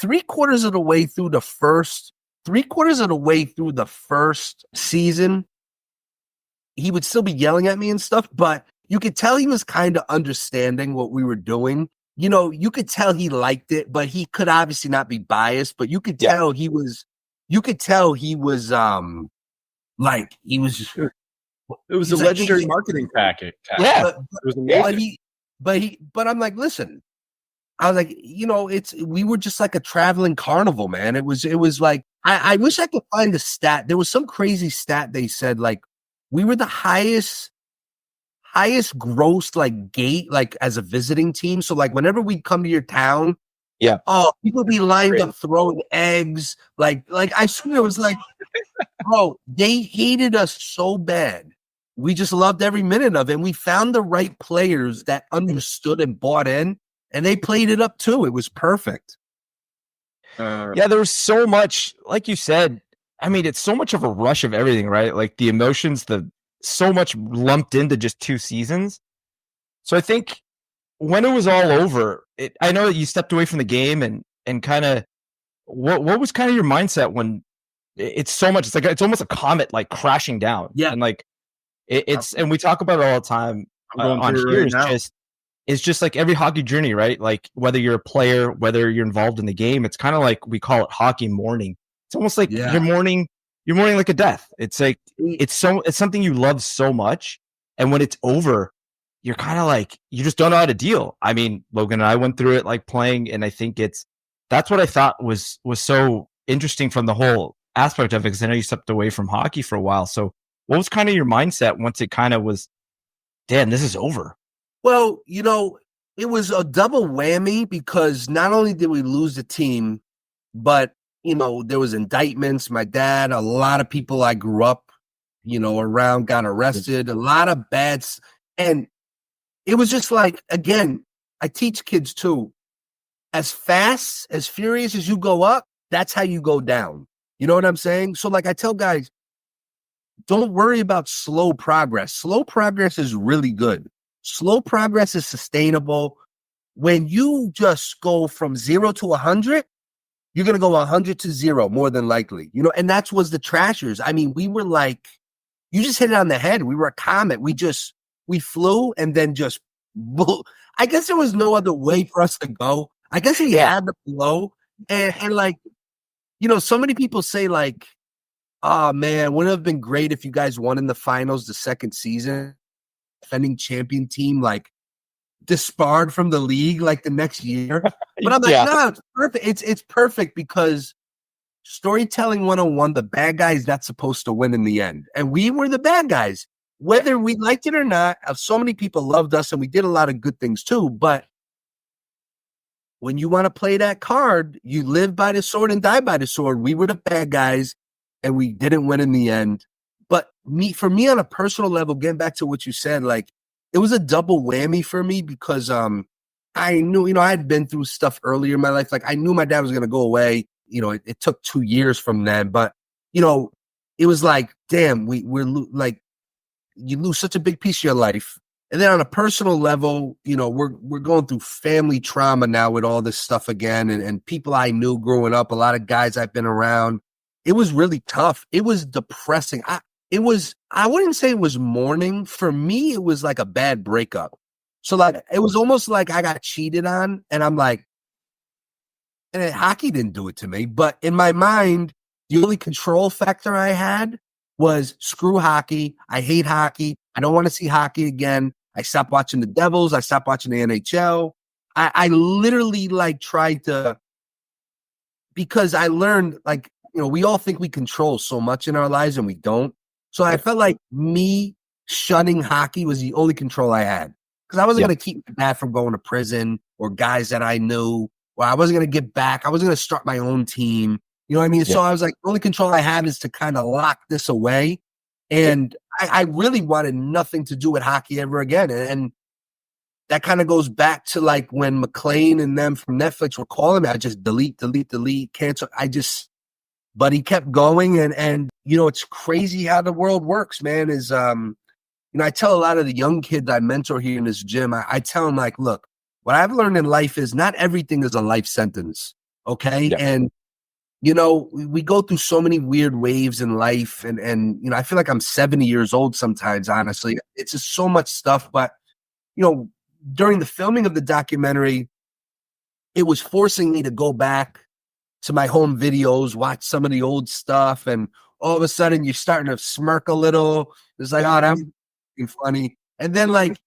3/4 of the way through the first season, he would still be yelling at me and stuff, but you could tell he was kind of understanding what we were doing. You know, you could tell he liked it, but he could obviously not be biased, but you could tell he was like he was It was a legendary marketing packet. Yeah. It was amazing. But I'm like, listen, I was like, you know, we were just like a traveling carnival, man. It was like, I wish I could find a stat. There was some crazy stat they said, like, we were the highest gross like gate, like as a visiting team. So like whenever we come to your town, people be lined up throwing eggs. Like I swear it was like, bro, they hated us so bad. We just loved every minute of it. And we found the right players that understood and bought in, and they played it up too. It was perfect. Yeah, there was so much, like you said. I mean, it's so much of a rush of everything, right? Like the emotions, so much lumped into just 2 seasons. So I think when it was all over, I know that you stepped away from the game and kind of what was kind of your mindset when it's so much? It's like it's almost a comet like crashing down. Yeah, and like it's and we talk about it all the time on here. It's just like every hockey journey, right? Like whether you're a player, whether you're involved in the game, it's kind of like we call it hockey mourning. It's almost like you're mourning like a death. It's like it's something you love so much, and when it's over, you're kind of like you just don't know how to deal. I mean, Logan and I went through it like playing, and I think that's what I thought was so interesting from the whole aspect of it, because I know you stepped away from hockey for a while. So what was kind of your mindset once it kind of was, damn, this is over? Well, you know, it was a double whammy because not only did we lose the team, but, you know, there was indictments. My dad, a lot of people I grew up, you know, around got arrested, a lot of bads. And it was just like, again, I teach kids too. As fast, as furious as you go up, that's how you go down. You know what I'm saying? So like I tell guys, don't worry about slow progress. Slow progress is really good. Slow progress is sustainable. When you just go from 0 to 100, you're going to go 100 to 0 more than likely. You know, and that was the Trashers. I mean, we were like, you just hit it on the head. We were a comet. We flew and then just, I guess there was no other way for us to go. I guess we had to blow. And like, you know, so many people say like, oh man, wouldn't it have been great if you guys won in the finals the second season? Defending champion team like disbarred from the league like the next year. But I'm like, no, it's perfect. It's perfect because storytelling 101, the bad guy is not supposed to win in the end. And we were the bad guys. Whether we liked it or not, so many people loved us and we did a lot of good things too. But when you want to play that card, you live by the sword and die by the sword. We were the bad guys and we didn't win in the end. But for me on a personal level, getting back to what you said, like it was a double whammy for me because I knew, you know, I had been through stuff earlier in my life. Like I knew my dad was going to go away. You know, it took 2 years from then, but you know, it was like, damn, we're like, you lose such a big piece of your life. And then on a personal level, you know, we're going through family trauma now with all this stuff again. And people I knew growing up, a lot of guys I've been around. It was really tough. It was depressing. I wouldn't say it was mourning. For me, it was like a bad breakup. So like, it was almost like I got cheated on and I'm like, and hockey didn't do it to me. But in my mind, the only control factor I had was screw hockey. I hate hockey. I don't want to see hockey again. I stopped watching the Devils. I stopped watching the NHL. I literally like tried to, because I learned like, you know, we all think we control so much in our lives and we don't. So I felt like me shunning hockey was the only control I had because I wasn't going to keep my dad from going to prison or guys that I knew, or I wasn't going to get back. I wasn't going to start my own team. You know what I mean? So I was like, the only control I had is to kind of lock this away. And I really wanted nothing to do with hockey ever again. And that kind of goes back to like when McLean and them from Netflix were calling me, I just delete, cancel. But he kept going. And, you know, it's crazy how the world works, man, is, you know, I tell a lot of the young kids I mentor here in this gym, I tell them like, look, what I've learned in life is not everything is a life sentence. Okay. Yeah. And you know, we go through so many weird waves in life, and you know, I feel like I'm 70 years old sometimes, honestly. It's just so much stuff. But, you know, during the filming of the documentary, it was forcing me to go back to my home videos, watch some of the old stuff, and all of a sudden you're starting to smirk a little. It's like, oh, that's funny. And then, like,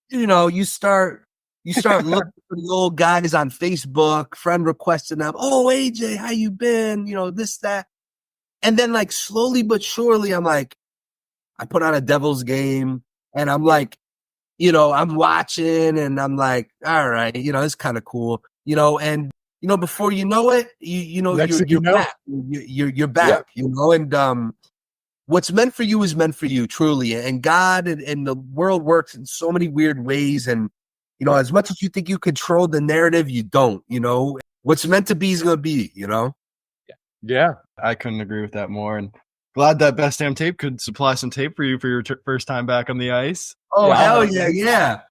you know, you start looking for the old guys on Facebook, friend requesting them. Oh, AJ, how you been? You know, this, that. And then, like, slowly but surely, I'm like, I put on a Devil's game, and I'm like, you know, I'm watching, and I'm like, all right, you know, it's kind of cool, you know, and you know, before you know it, you know, you're back. You're back, you know, and what's meant for you is meant for you, truly. And God and the world works in so many weird ways. And, you know, as much as you think you control the narrative, you don't, you know, what's meant to be is going to be, you know? Yeah. I couldn't agree with that more. And glad that Best Damn Tape could supply some tape for you for your first time back on the ice. Oh, hell yeah. Yeah.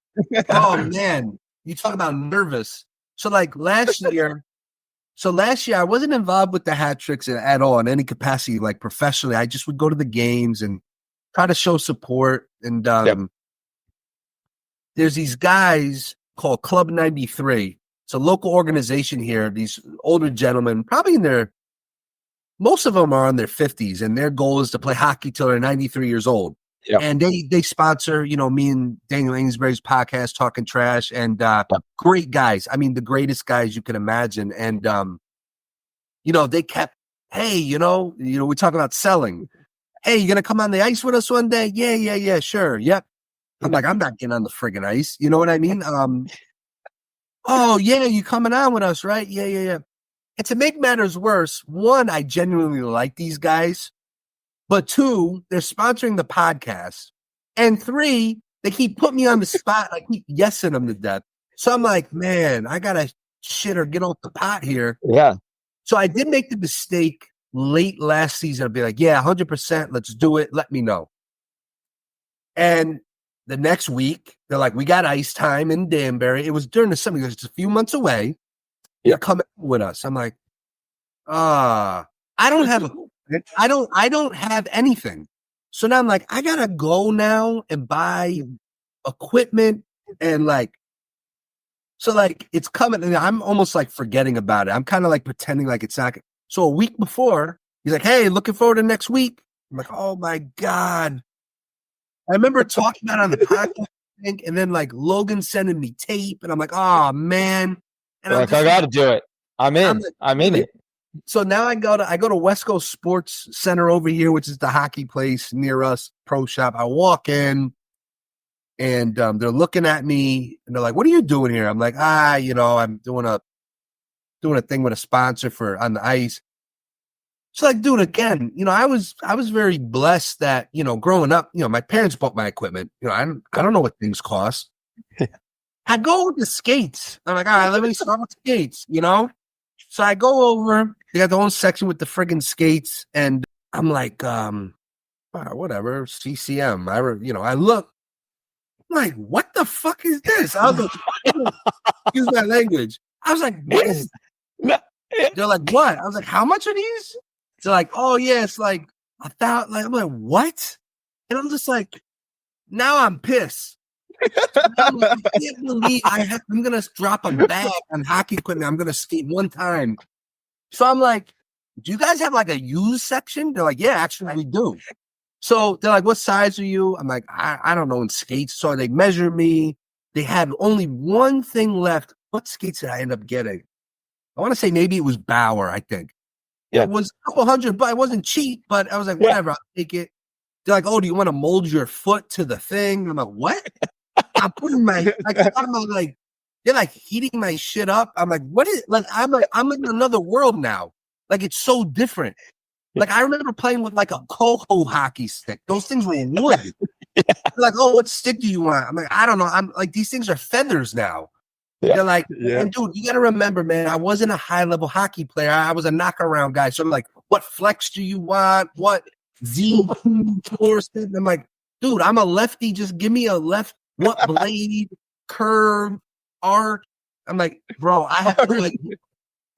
Oh, man. You talk about nervous. So like last year I wasn't involved with the Hattricks at all in any capacity, like professionally. I just would go to the games and try to show support. And there's these guys called Club 93. It's a local organization here. These older gentlemen, probably most of them are in their 50s, and their goal is to play hockey till they're 93 years old. Yep. And they sponsor, you know, me and Daniel Amsbury's podcast, Talking Trash, and great guys. I mean, the greatest guys you can imagine. And, you know, they kept, hey, you know, we're talking about selling. Hey, you going to come on the ice with us one day? Yeah, sure. Yep. I'm like, I'm not getting on the friggin' ice. You know what I mean? Oh, yeah, you coming on with us, right? Yeah. And to make matters worse, one, I genuinely like these guys. But two, they're sponsoring the podcast. And three, they keep putting me on the spot. I keep yesing them to death. So I'm like, man, I got to shit or get off the pot here. Yeah. So I did make the mistake late last season. I'd be like, yeah, 100%. Let's do it. Let me know. And the next week, they're like, we got ice time in Danbury. It was during the summer. It's a few months away. You're coming with us. I'm like, I don't have anything. So now I'm like, I gotta go now and buy equipment and so it's coming and I'm almost like forgetting about it. I'm kind of like pretending like it's not. So a week before, he's like, hey, looking forward to next week. I'm like, oh my God. I remember talking about it on the podcast and then like Logan sending me tape and I'm like, oh man. And like, I gotta do it. I'm in it. So now I go to West Coast Sports Center over here, which is the hockey place near us, pro shop. I walk in and they're looking at me and they're like, what are you doing here? I'm like, you know, I'm doing a thing with a sponsor for on the ice. So like, dude, again, you know, I was very blessed that, you know, growing up, you know, my parents bought my equipment. You know, I don't know what things cost. I go with the skates. I'm like, all right, let me start with skates, you know? So I go over, they got the whole section with the friggin' skates, and I'm like, whatever, CCM. I look, I'm like, what the fuck is this? I was like, use my language. I was like, what is this? They're like, what? I was like, how much are these? They're like, oh yeah, it's like 1,000. Like, I'm like, what? And I'm just like, now I'm pissed. I'm like, I can't believe I'm gonna drop a bag on hockey equipment. I'm gonna skate one time. So I'm like, do you guys have like a used section? They're like, yeah, actually we do. So they're like, what size are you? I'm like, I don't know, in skates. So they measure me. They had only one thing left. What skates did I end up getting? I want to say maybe it was Bauer, I think. Yeah. It was a couple hundred, but it wasn't cheap. But I was like, whatever, I'll take it. They're like, oh, do you want to mold your foot to the thing? I'm like, what? I'm putting they're like heating my shit up. I'm like, what is like? I'm in another world now. Like, it's so different. Like, I remember playing with like a Coho hockey stick. Those things were wood. They're like, oh, what stick do you want? I'm like, I don't know. I'm like, these things are feathers now. Yeah. They're like, and dude, you got to remember, man, I wasn't a high level hockey player. I was a knockaround guy. So I'm like, what flex do you want? What Z force? I'm like, dude, I'm a lefty. Just give me a left. What blade, curve, arc? I'm like, bro, I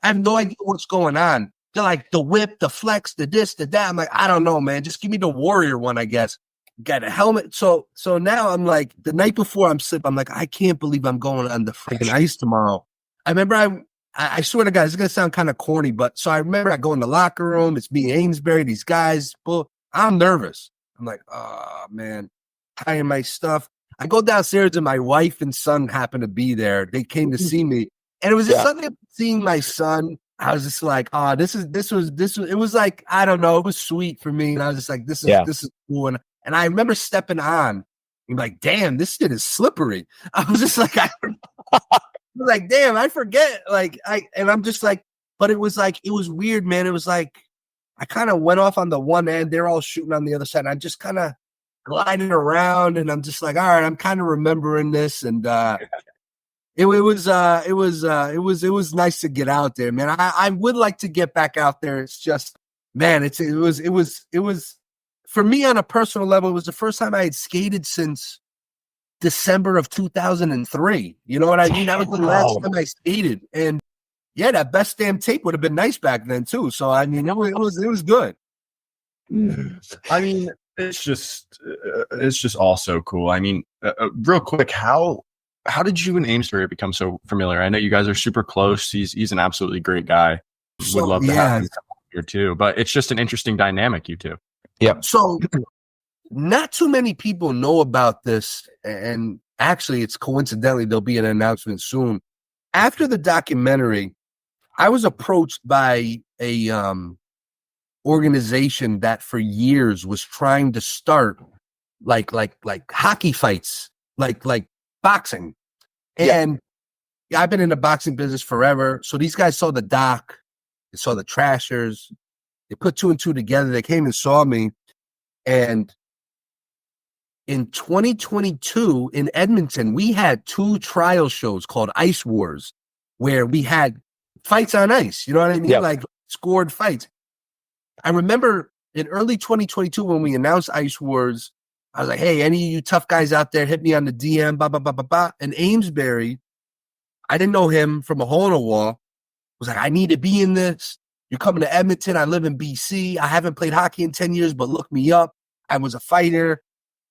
have no idea what's going on. They're like the whip, the flex, the this, the that. I'm like, I don't know, man. Just give me the warrior one, I guess. Got a helmet. So now I'm like, the night before I'm like, I can't believe I'm going on the freaking ice tomorrow. I remember I swear to God, it's gonna sound kind of corny, but so I remember I go in the locker room, it's me, Amesbury, these guys, I'm nervous. I'm like, oh man, tying my stuff. I go downstairs and my wife and son happen to be there. They came to see me. And it was just something seeing my son. I was just like, oh, this was, it was like, I don't know, it was sweet for me. And I was just like, this is cool. And I remember stepping on and like, damn, this shit is slippery. I was just like, like, damn, I forget. And I'm just like, but it was weird, man. It was like, I kind of went off on the one end. They're all shooting on the other side. And I just kind of gliding around and I'm just like, all right, I'm kind of remembering this. And, it was nice to get out there, man. I would like to get back out there. It's just, man, it was for me on a personal level. It was the first time I had skated since December of 2003. You know what I mean? That was the last time I skated, and yeah, that best damn tape would have been nice back then too. So I mean, it was good. I mean, it's just all so cool. I mean, real quick, how did you and Amesbury become so familiar? I know you guys are super close. He's an absolutely great guy. Would love to have him here too, but it's just an interesting dynamic, you two. Yep. So not too many people know about this, and actually it's coincidentally there'll be an announcement soon. After the documentary, I was approached by a organization that for years was trying to start like hockey fights, like boxing. And I've been in the boxing business forever. So these guys saw the doc, they saw the Trashers, they put two and two together. They came and saw me. And in 2022 in Edmonton, we had 2 trial shows called Ice Wars, where we had fights on ice. You know what I mean? Yep. Like scored fights. I remember in early 2022 when we announced Ice Wars, I was like, hey, any of you tough guys out there, hit me on the DM, blah, blah, blah, blah, blah. And Amesbury, I didn't know him from a hole in a wall, was like, I need to be in this. You're coming to Edmonton. I live in BC. I haven't played hockey in 10 years, but look me up. I was a fighter.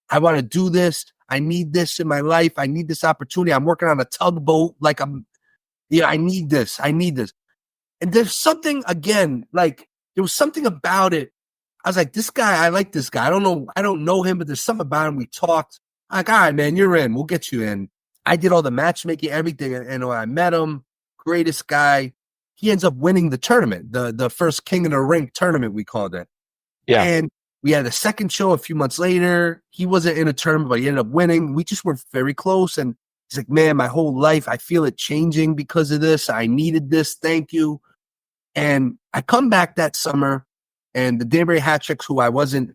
I want to do this. I need this in my life. I need this opportunity. I'm working on a tugboat. Like I need this. I need this. And there's something, again, like there was something about it. I was like, this guy, I like this guy. I don't know him, but there's something about him. We talked. I'm like, all right, man, you're in. We'll get you in. I did all the matchmaking, everything. And when I met him, greatest guy. He ends up winning the tournament, the first King of the Rink tournament, we called it. Yeah. And we had a second show a few months later. He wasn't in a tournament, but he ended up winning. We just were very close. And he's like, man, my whole life, I feel it changing because of this. I needed this. Thank you. And I come back that summer. And the Danbury Hattricks, who I wasn't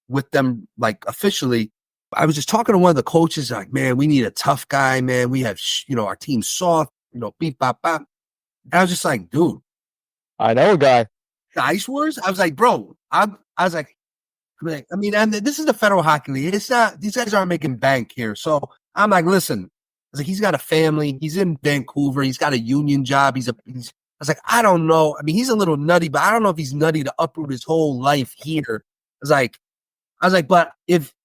with them like officially. I was just talking to one of the coaches, like, man, we need a tough guy, man. We have, our team's soft, beep, bop, bop. And I was just like, dude. I know a guy. The Ice Wars? I was like, bro, I was like, I mean, and this is the Federal Hockey League. It's not, these guys aren't making bank here. So I'm like, listen, I was like, he's got a family. He's in Vancouver. He's got a union job. I was like, I don't know. I mean, he's a little nutty, but I don't know if he's nutty to uproot his whole life here. I was like, but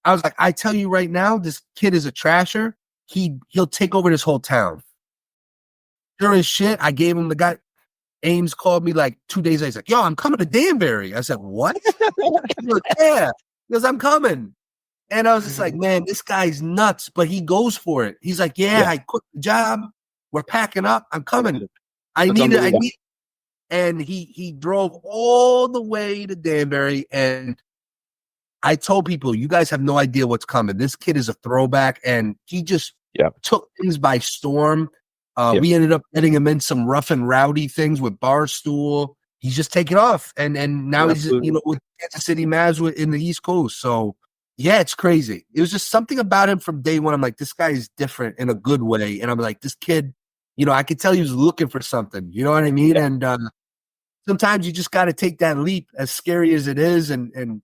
I tell you right now, this kid is a trasher. He'll take over this whole town. Sure as shit, I gave him the guy. Ames called me like 2 days later. He's like, yo, I'm coming to Danbury. I said, what? He goes, yeah. He goes, I'm coming. And I was just like, man, this guy's nuts, but he goes for it. He's like, yeah. I quit the job. We're packing up. I'm coming. I need it. And he drove all the way to Danbury. And I told people, you guys have no idea what's coming. This kid is a throwback. And he just took things by storm. We ended up getting him in some rough and rowdy things with Barstool. He's just taking off. And now he's, with Kansas City Mavs in the East Coast. So, yeah, it's crazy. It was just something about him from day one. I'm like, this guy is different in a good way. And I'm like, this kid, I could tell he was looking for something. You know what I mean? Yeah. And sometimes you just got to take that leap, as scary as it is. And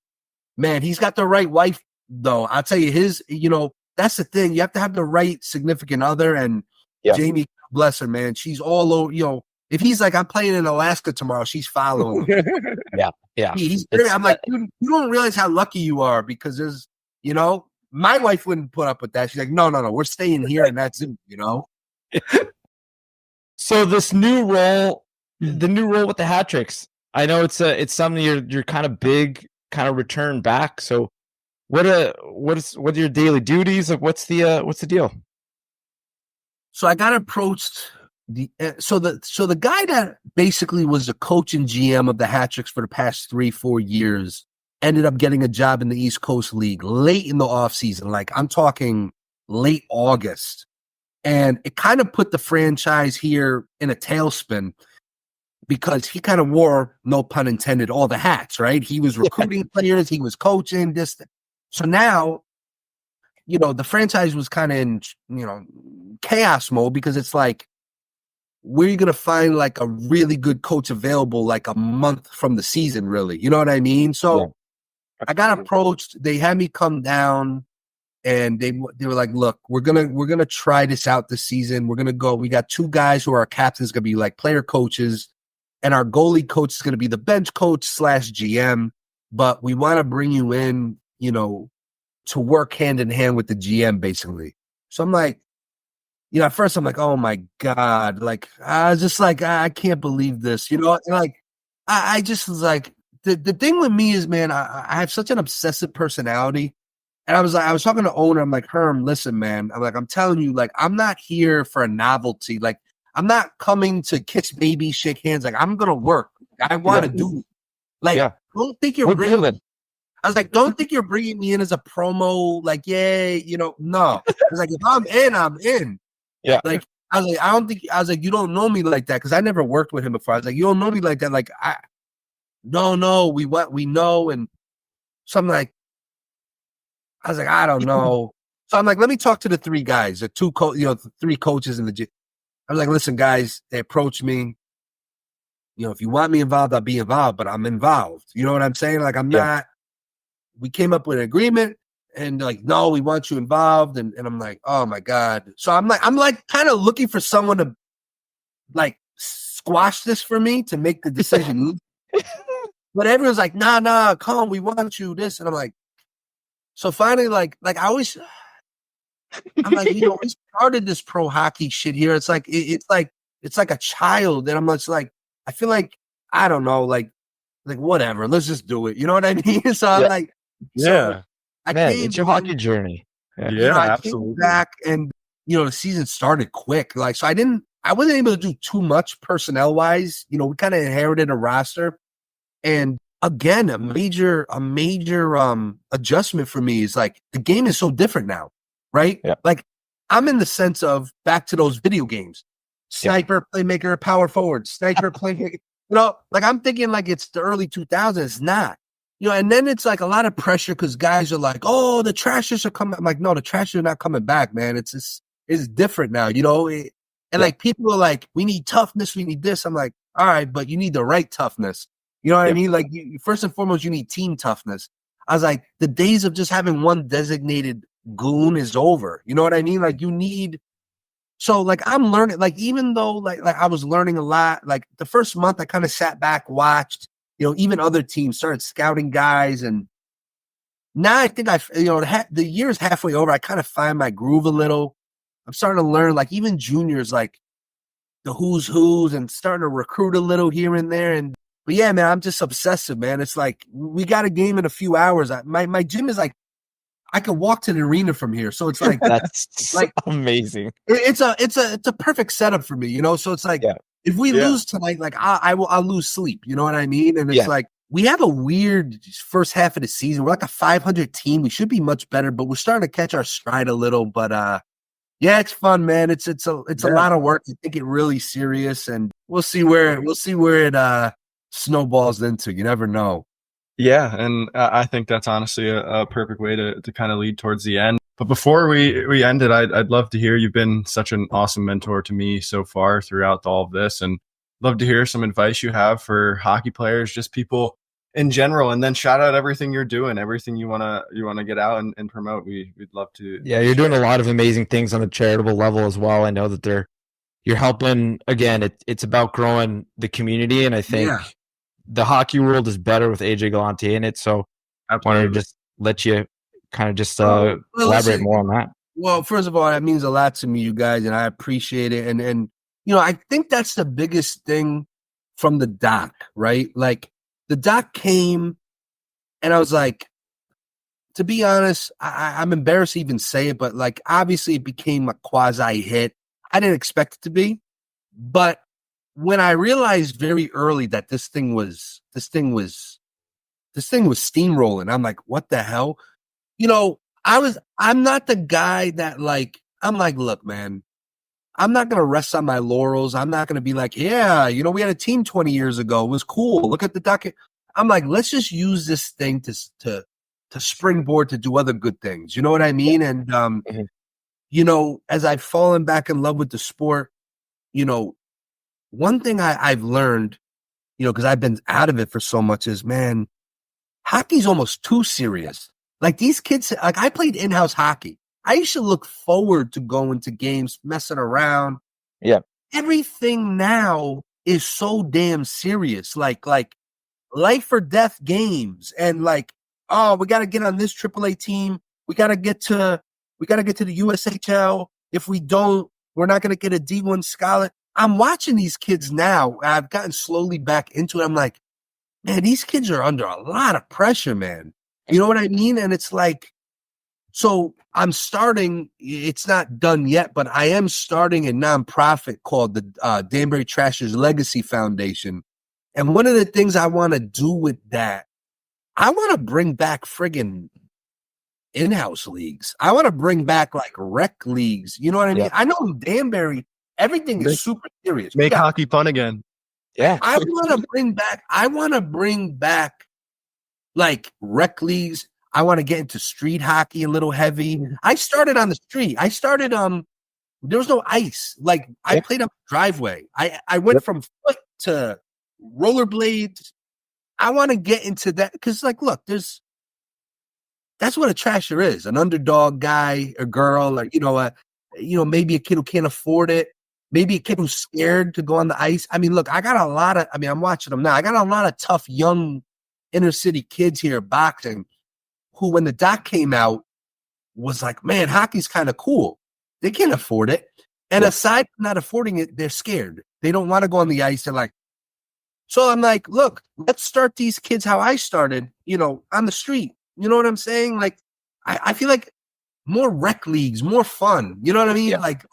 man, he's got the right wife, though. I'll tell you, that's the thing. You have to have the right significant other. And Jamie, bless her, man. She's all over, if he's like, I'm playing in Alaska tomorrow, she's following him. Yeah. I'm like, you don't realize how lucky you are because there's, my wife wouldn't put up with that. She's like, no, we're staying here and that's it, So this new role, the new role with the Hattricks, I know it's something you're kind of big, kind of return back. So what are your daily duties? Like what's the deal? So I got approached. So the guy that basically was the coach and GM of the Hattricks for the past 3-4 years ended up getting a job in the East Coast League late in the offseason. Like I'm talking late August. And it kind of put the franchise here in a tailspin because he kind of wore, no pun intended, all the hats, right? He was recruiting players, he was coaching this. So now, the franchise was kind of in, chaos mode because it's like, where are you going to find like a really good coach available like a month from the season, really? You know what I mean? So I got approached. They had me come down and they were like, look, we're going to try this out this season. We're going to go. We got 2 guys who are our captains going to be like player coaches and our goalie coach is going to be the bench coach / GM. But we want to bring you in, to work hand in hand with the GM basically. So I'm like, at first I'm like, oh my God. Like, I was just like, I can't believe this, and like, I just was like, the thing with me is, man, I have such an obsessive personality. And I was talking to owner. I'm like, Herm, listen, man. I'm like, I'm telling you, like, I'm not here for a novelty. Like, I'm not coming to kiss babies, shake hands. Like, I'm going to work. I want to do it. Like, don't think you're bringing. I was like, don't think you're bringing me in as a promo. Like, no. I was like, if I'm in, I'm in. Yeah. Like, I was like, you don't know me like that. Cause I never worked with him before. I was like, you don't know me like that. Like, no, we know. And so I'm like, I don't know. So I'm like, let me talk to the 3 guys, the 3 coaches in the gym. I was like, listen, guys, they approached me. If you want me involved, I'll be involved, but I'm involved. You know what I'm saying? Like, I'm not. We came up with an agreement and like, no, we want you involved. And I'm like, oh my God. So I'm like kind of looking for someone to like squash this for me to make the decision. But everyone's like, nah, come, we want you this. And I'm like, so finally, like I always, I'm like, we started this pro hockey shit here. It's like, it's like a child. And I'm just like, I feel like, I don't know, like whatever, let's just do it. You know what I mean? So I'm like, it's your hockey journey. I absolutely came back and, the season started quick. Like, so I wasn't able to do too much personnel wise. We kind of inherited a roster. And again, a major adjustment for me is like the game is so different now, right? Yeah. Like I'm in the sense of back to those video games, sniper, playmaker, power forward, sniper, playmaker. Like I'm thinking like it's the early 2000s. It's not, and then it's like a lot of pressure because guys are like, oh, the Trashers are coming. I'm like, no, the Trashers are not coming back, man. It's different now, like people are like, we need toughness, we need this. I'm like, all right, but you need the right toughness. You know what I mean? Like, first and foremost, you need team toughness. I was like, the days of just having one designated goon is over. You know what I mean? Like, you need. So, like, I'm learning. Like, even though, like I was learning a lot. Like, the first month, I kind of sat back, watched. Even other teams started scouting guys, and now I think the year is halfway over. I kind of find my groove a little. I'm starting to learn, like, even juniors, like the who's, and starting to recruit a little here and there, and. But yeah, man, I'm just obsessive, man. It's like we got a game in a few hours. My gym is like I could walk to the arena from here, so it's like that's like amazing. It's a perfect setup for me, So it's like if we lose tonight, like I'll lose sleep. You know what I mean? And it's like we have a weird first half of the season. We're like a 500 team. We should be much better, but we're starting to catch our stride a little. But it's fun, man. It's a lot of work. I take it really serious, and we'll see where it snowballs into. You never know. Yeah, and I think that's honestly a perfect way to kind of lead towards the end. But before we end it, I'd love to hear, you've been such an awesome mentor to me so far throughout all of this, and love to hear some advice you have for hockey players, just people in general, and then shout out everything you're doing, everything you wanna get out and promote. We'd love to. Yeah, you're doing a lot of amazing things on a charitable level as well. I know that they're you're helping. Again, it's about growing the community, and I think the hockey world is better with AJ Galante in it. So I wanted to just let you kind of just elaborate more on that. Well, first of all, that means a lot to me, you guys, and I appreciate it. And I think that's the biggest thing from the doc, right? Like the doc came, and I was like, to be honest, I'm embarrassed to even say it, but like obviously it became a quasi hit. I didn't expect it to be, but when I realized very early that this thing was steamrolling, I'm like, what the hell? I'm not the guy that I'm like, look, man, I'm not going to rest on my laurels. I'm not going to be like, yeah, we had a team 20 years ago. It was cool. Look at the docket. I'm like, let's just use this thing to springboard to do other good things. You know what I mean? And, as I've fallen back in love with the sport, one thing I've learned, because I've been out of it for so much is, man, hockey's almost too serious. Like these kids, like I played in-house hockey. I used to look forward to going to games, messing around. Yeah. Everything now is so damn serious. Like life or death games. And like, oh, we got to get on this AAA team. We got to get to the USHL. If we don't, we're not going to get a D1 scholar. I'm watching these kids now. I've gotten slowly back into it. I'm like, man, these kids are under a lot of pressure, man. You know what I mean? And it's like, so I'm starting, it's not done yet, but I am starting a nonprofit called the Danbury Trashers Legacy Foundation. And one of the things I want to do with that, I want to bring back friggin' in-house leagues. I want to bring back like rec leagues. You know what I mean? I know in Danbury, everything is super serious. Make hockey fun again. Yeah. I want to bring back like rec leagues. I want to get into street hockey a little heavy. I started on the street. There was no ice. Like I played up the driveway. I went from foot to rollerblades. I want to get into that because like, look, that's what a trasher is. An underdog guy or girl, or, maybe a kid who can't afford it. Maybe a kid who's scared to go on the ice. I mean, look, I'm watching them now. I got a lot of tough young inner city kids here boxing who, when the doc came out, was like, man, hockey's kind of cool. They can't afford it. And aside from not affording it, they're scared. They don't want to go on the ice. They're like, so I'm like, look, let's start these kids how I started, on the street. You know what I'm saying? Like, I feel like more rec leagues, more fun. You know what I mean? Yeah. Like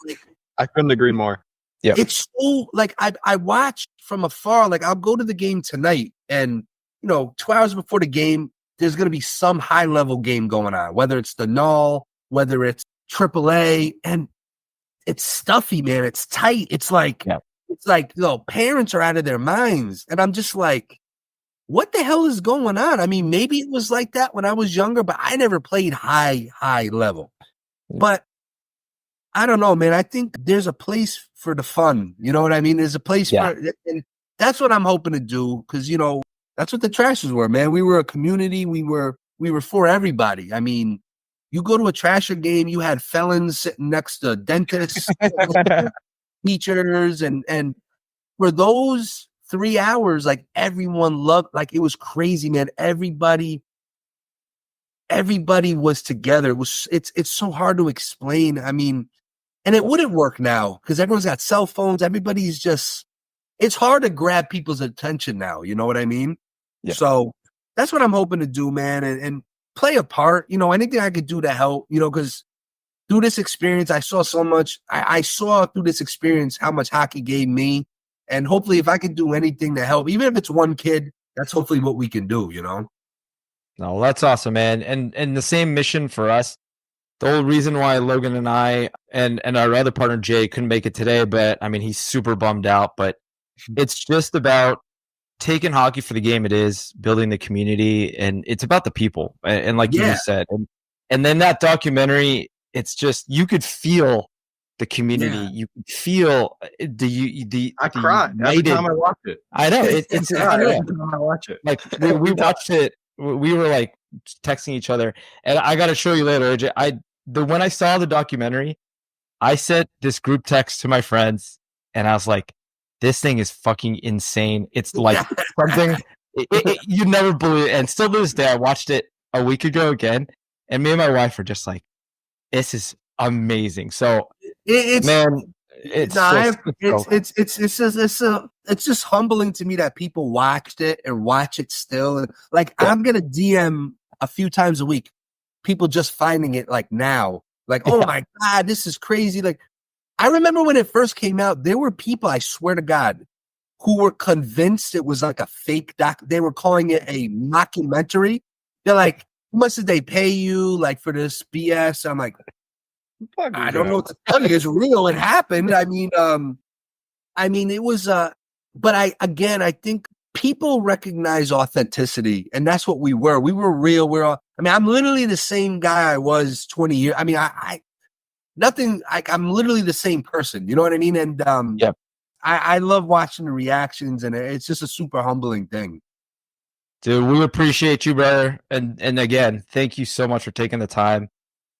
I couldn't agree more. Yeah. It's so like I watch from afar. Like I'll go to the game tonight, and 2 hours before the game, there's going to be some high level game going on, whether it's the Null, whether it's AAA, and it's stuffy, man. It's tight. It's like parents are out of their minds, and I'm just like, what the hell is going on? I mean, maybe it was like that when I was younger, but I never played high level. But I don't know, man. I think there's a place for the fun. You know what I mean? There's a place for it. And that's what I'm hoping to do because, that's what the Trashers were, man. We were a community. We were for everybody. I mean, you go to a Trasher game, you had felons sitting next to dentists, teachers, and for those 3 hours, like everyone loved, like it was crazy, man. Everybody was together. It's so hard to explain. I mean, and it wouldn't work now because everyone's got cell phones. Everybody's it's hard to grab people's attention now. You know what I mean? Yeah. So that's what I'm hoping to do, man, and play a part. Anything I could do to help. Because through this experience, I saw so much. I saw through this experience how much hockey gave me, and hopefully, if I can do anything to help, even if it's one kid, that's hopefully what we can do. No, that's awesome, man. And the same mission for us. The whole reason why Logan and I and our other partner Jay couldn't make it today, but I mean he's super bummed out. But it's just about taking hockey for the game it is, building the community, and it's about the people. And like you just said, and then that documentary, it's just you could feel the community. Yeah. You could feel I cry every time I watch it. I know it's every time I watch it. Like we watched it. We were like texting each other, and I got to show you later, AJ. When I saw the documentary, I sent this group text to my friends, and I was like, this thing is fucking insane. It's like something you never believe. And still to this day, I watched it a week ago again, and me and my wife are just like, this is amazing. So it's just humbling to me that people watched it and watch it still. And like, I'm gonna DM a few times a week, people just finding it like now, like, oh my God, this is crazy. Like, I remember when it first came out, there were people, I swear to God, who were convinced it was like a fake doc. They were calling it a mockumentary. They're like, how much did they pay you like for this BS? I'm like, I don't know what to tell you. It's real. It happened. I mean, it was, but I think people recognize authenticity, and that's what we were. We were real. I'm literally the same guy I was 20 years. I mean, I'm literally the same person. You know what I mean? And, I love watching the reactions, and it's just a super humbling thing. Dude, we appreciate you, brother. And again, thank you so much for taking the time.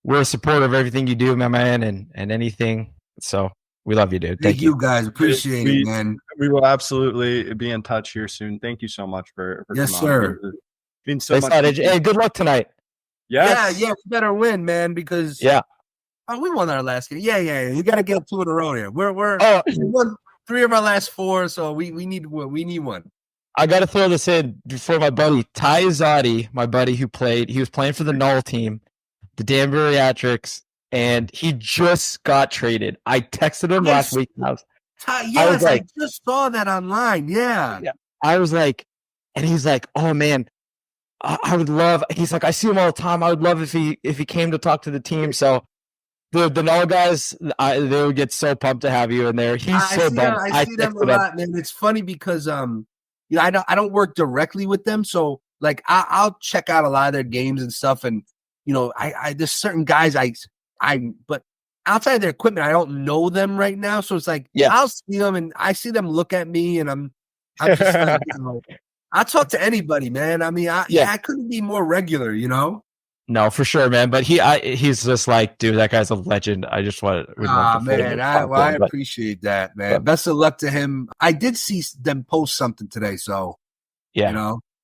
We're a supporter of everything you do, my man, and anything. So we love you, dude. Thank you guys. Appreciate it, man. We will absolutely be in touch here soon. Thank you so much for yes, sir. Being so much. Hey, good luck tonight. Yes. Yeah, we better win, man, because we won our last game. Yeah. You got to get 2 in a row here. We won 3 of our last 4, so we need one. I got to throw this in before my buddy Ty Azadi, my buddy he was playing for the Null team, the Danbury Hattricks, and he just got traded. I texted him last week. I just saw that online. Yeah. I was like, and he's like, oh man, I would love. He's like, I see him all the time. I would love if he came to talk to the team. So the Null guys, they would get so pumped to have you in there. He's so bummed. I see them a lot, man. It's funny because I don't work directly with them, so like I'll check out a lot of their games and stuff, and there's certain guys but outside of their equipment, I don't know them right now, so it's like I'll see them and I see them look at me, and I'm just like, I'll talk to anybody, man. I mean, I couldn't be more regular, No, for sure, man. But he's just like, dude, that guy's a legend. I just want to. I appreciate that, man. But best of luck to him. I did see them post something today, so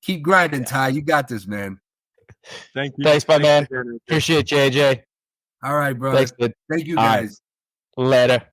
keep grinding, Ty. You got this, man. Thank you. Thanks, my man. Appreciate JJ. All right, brother. Thanks, Thank you, guys. Later.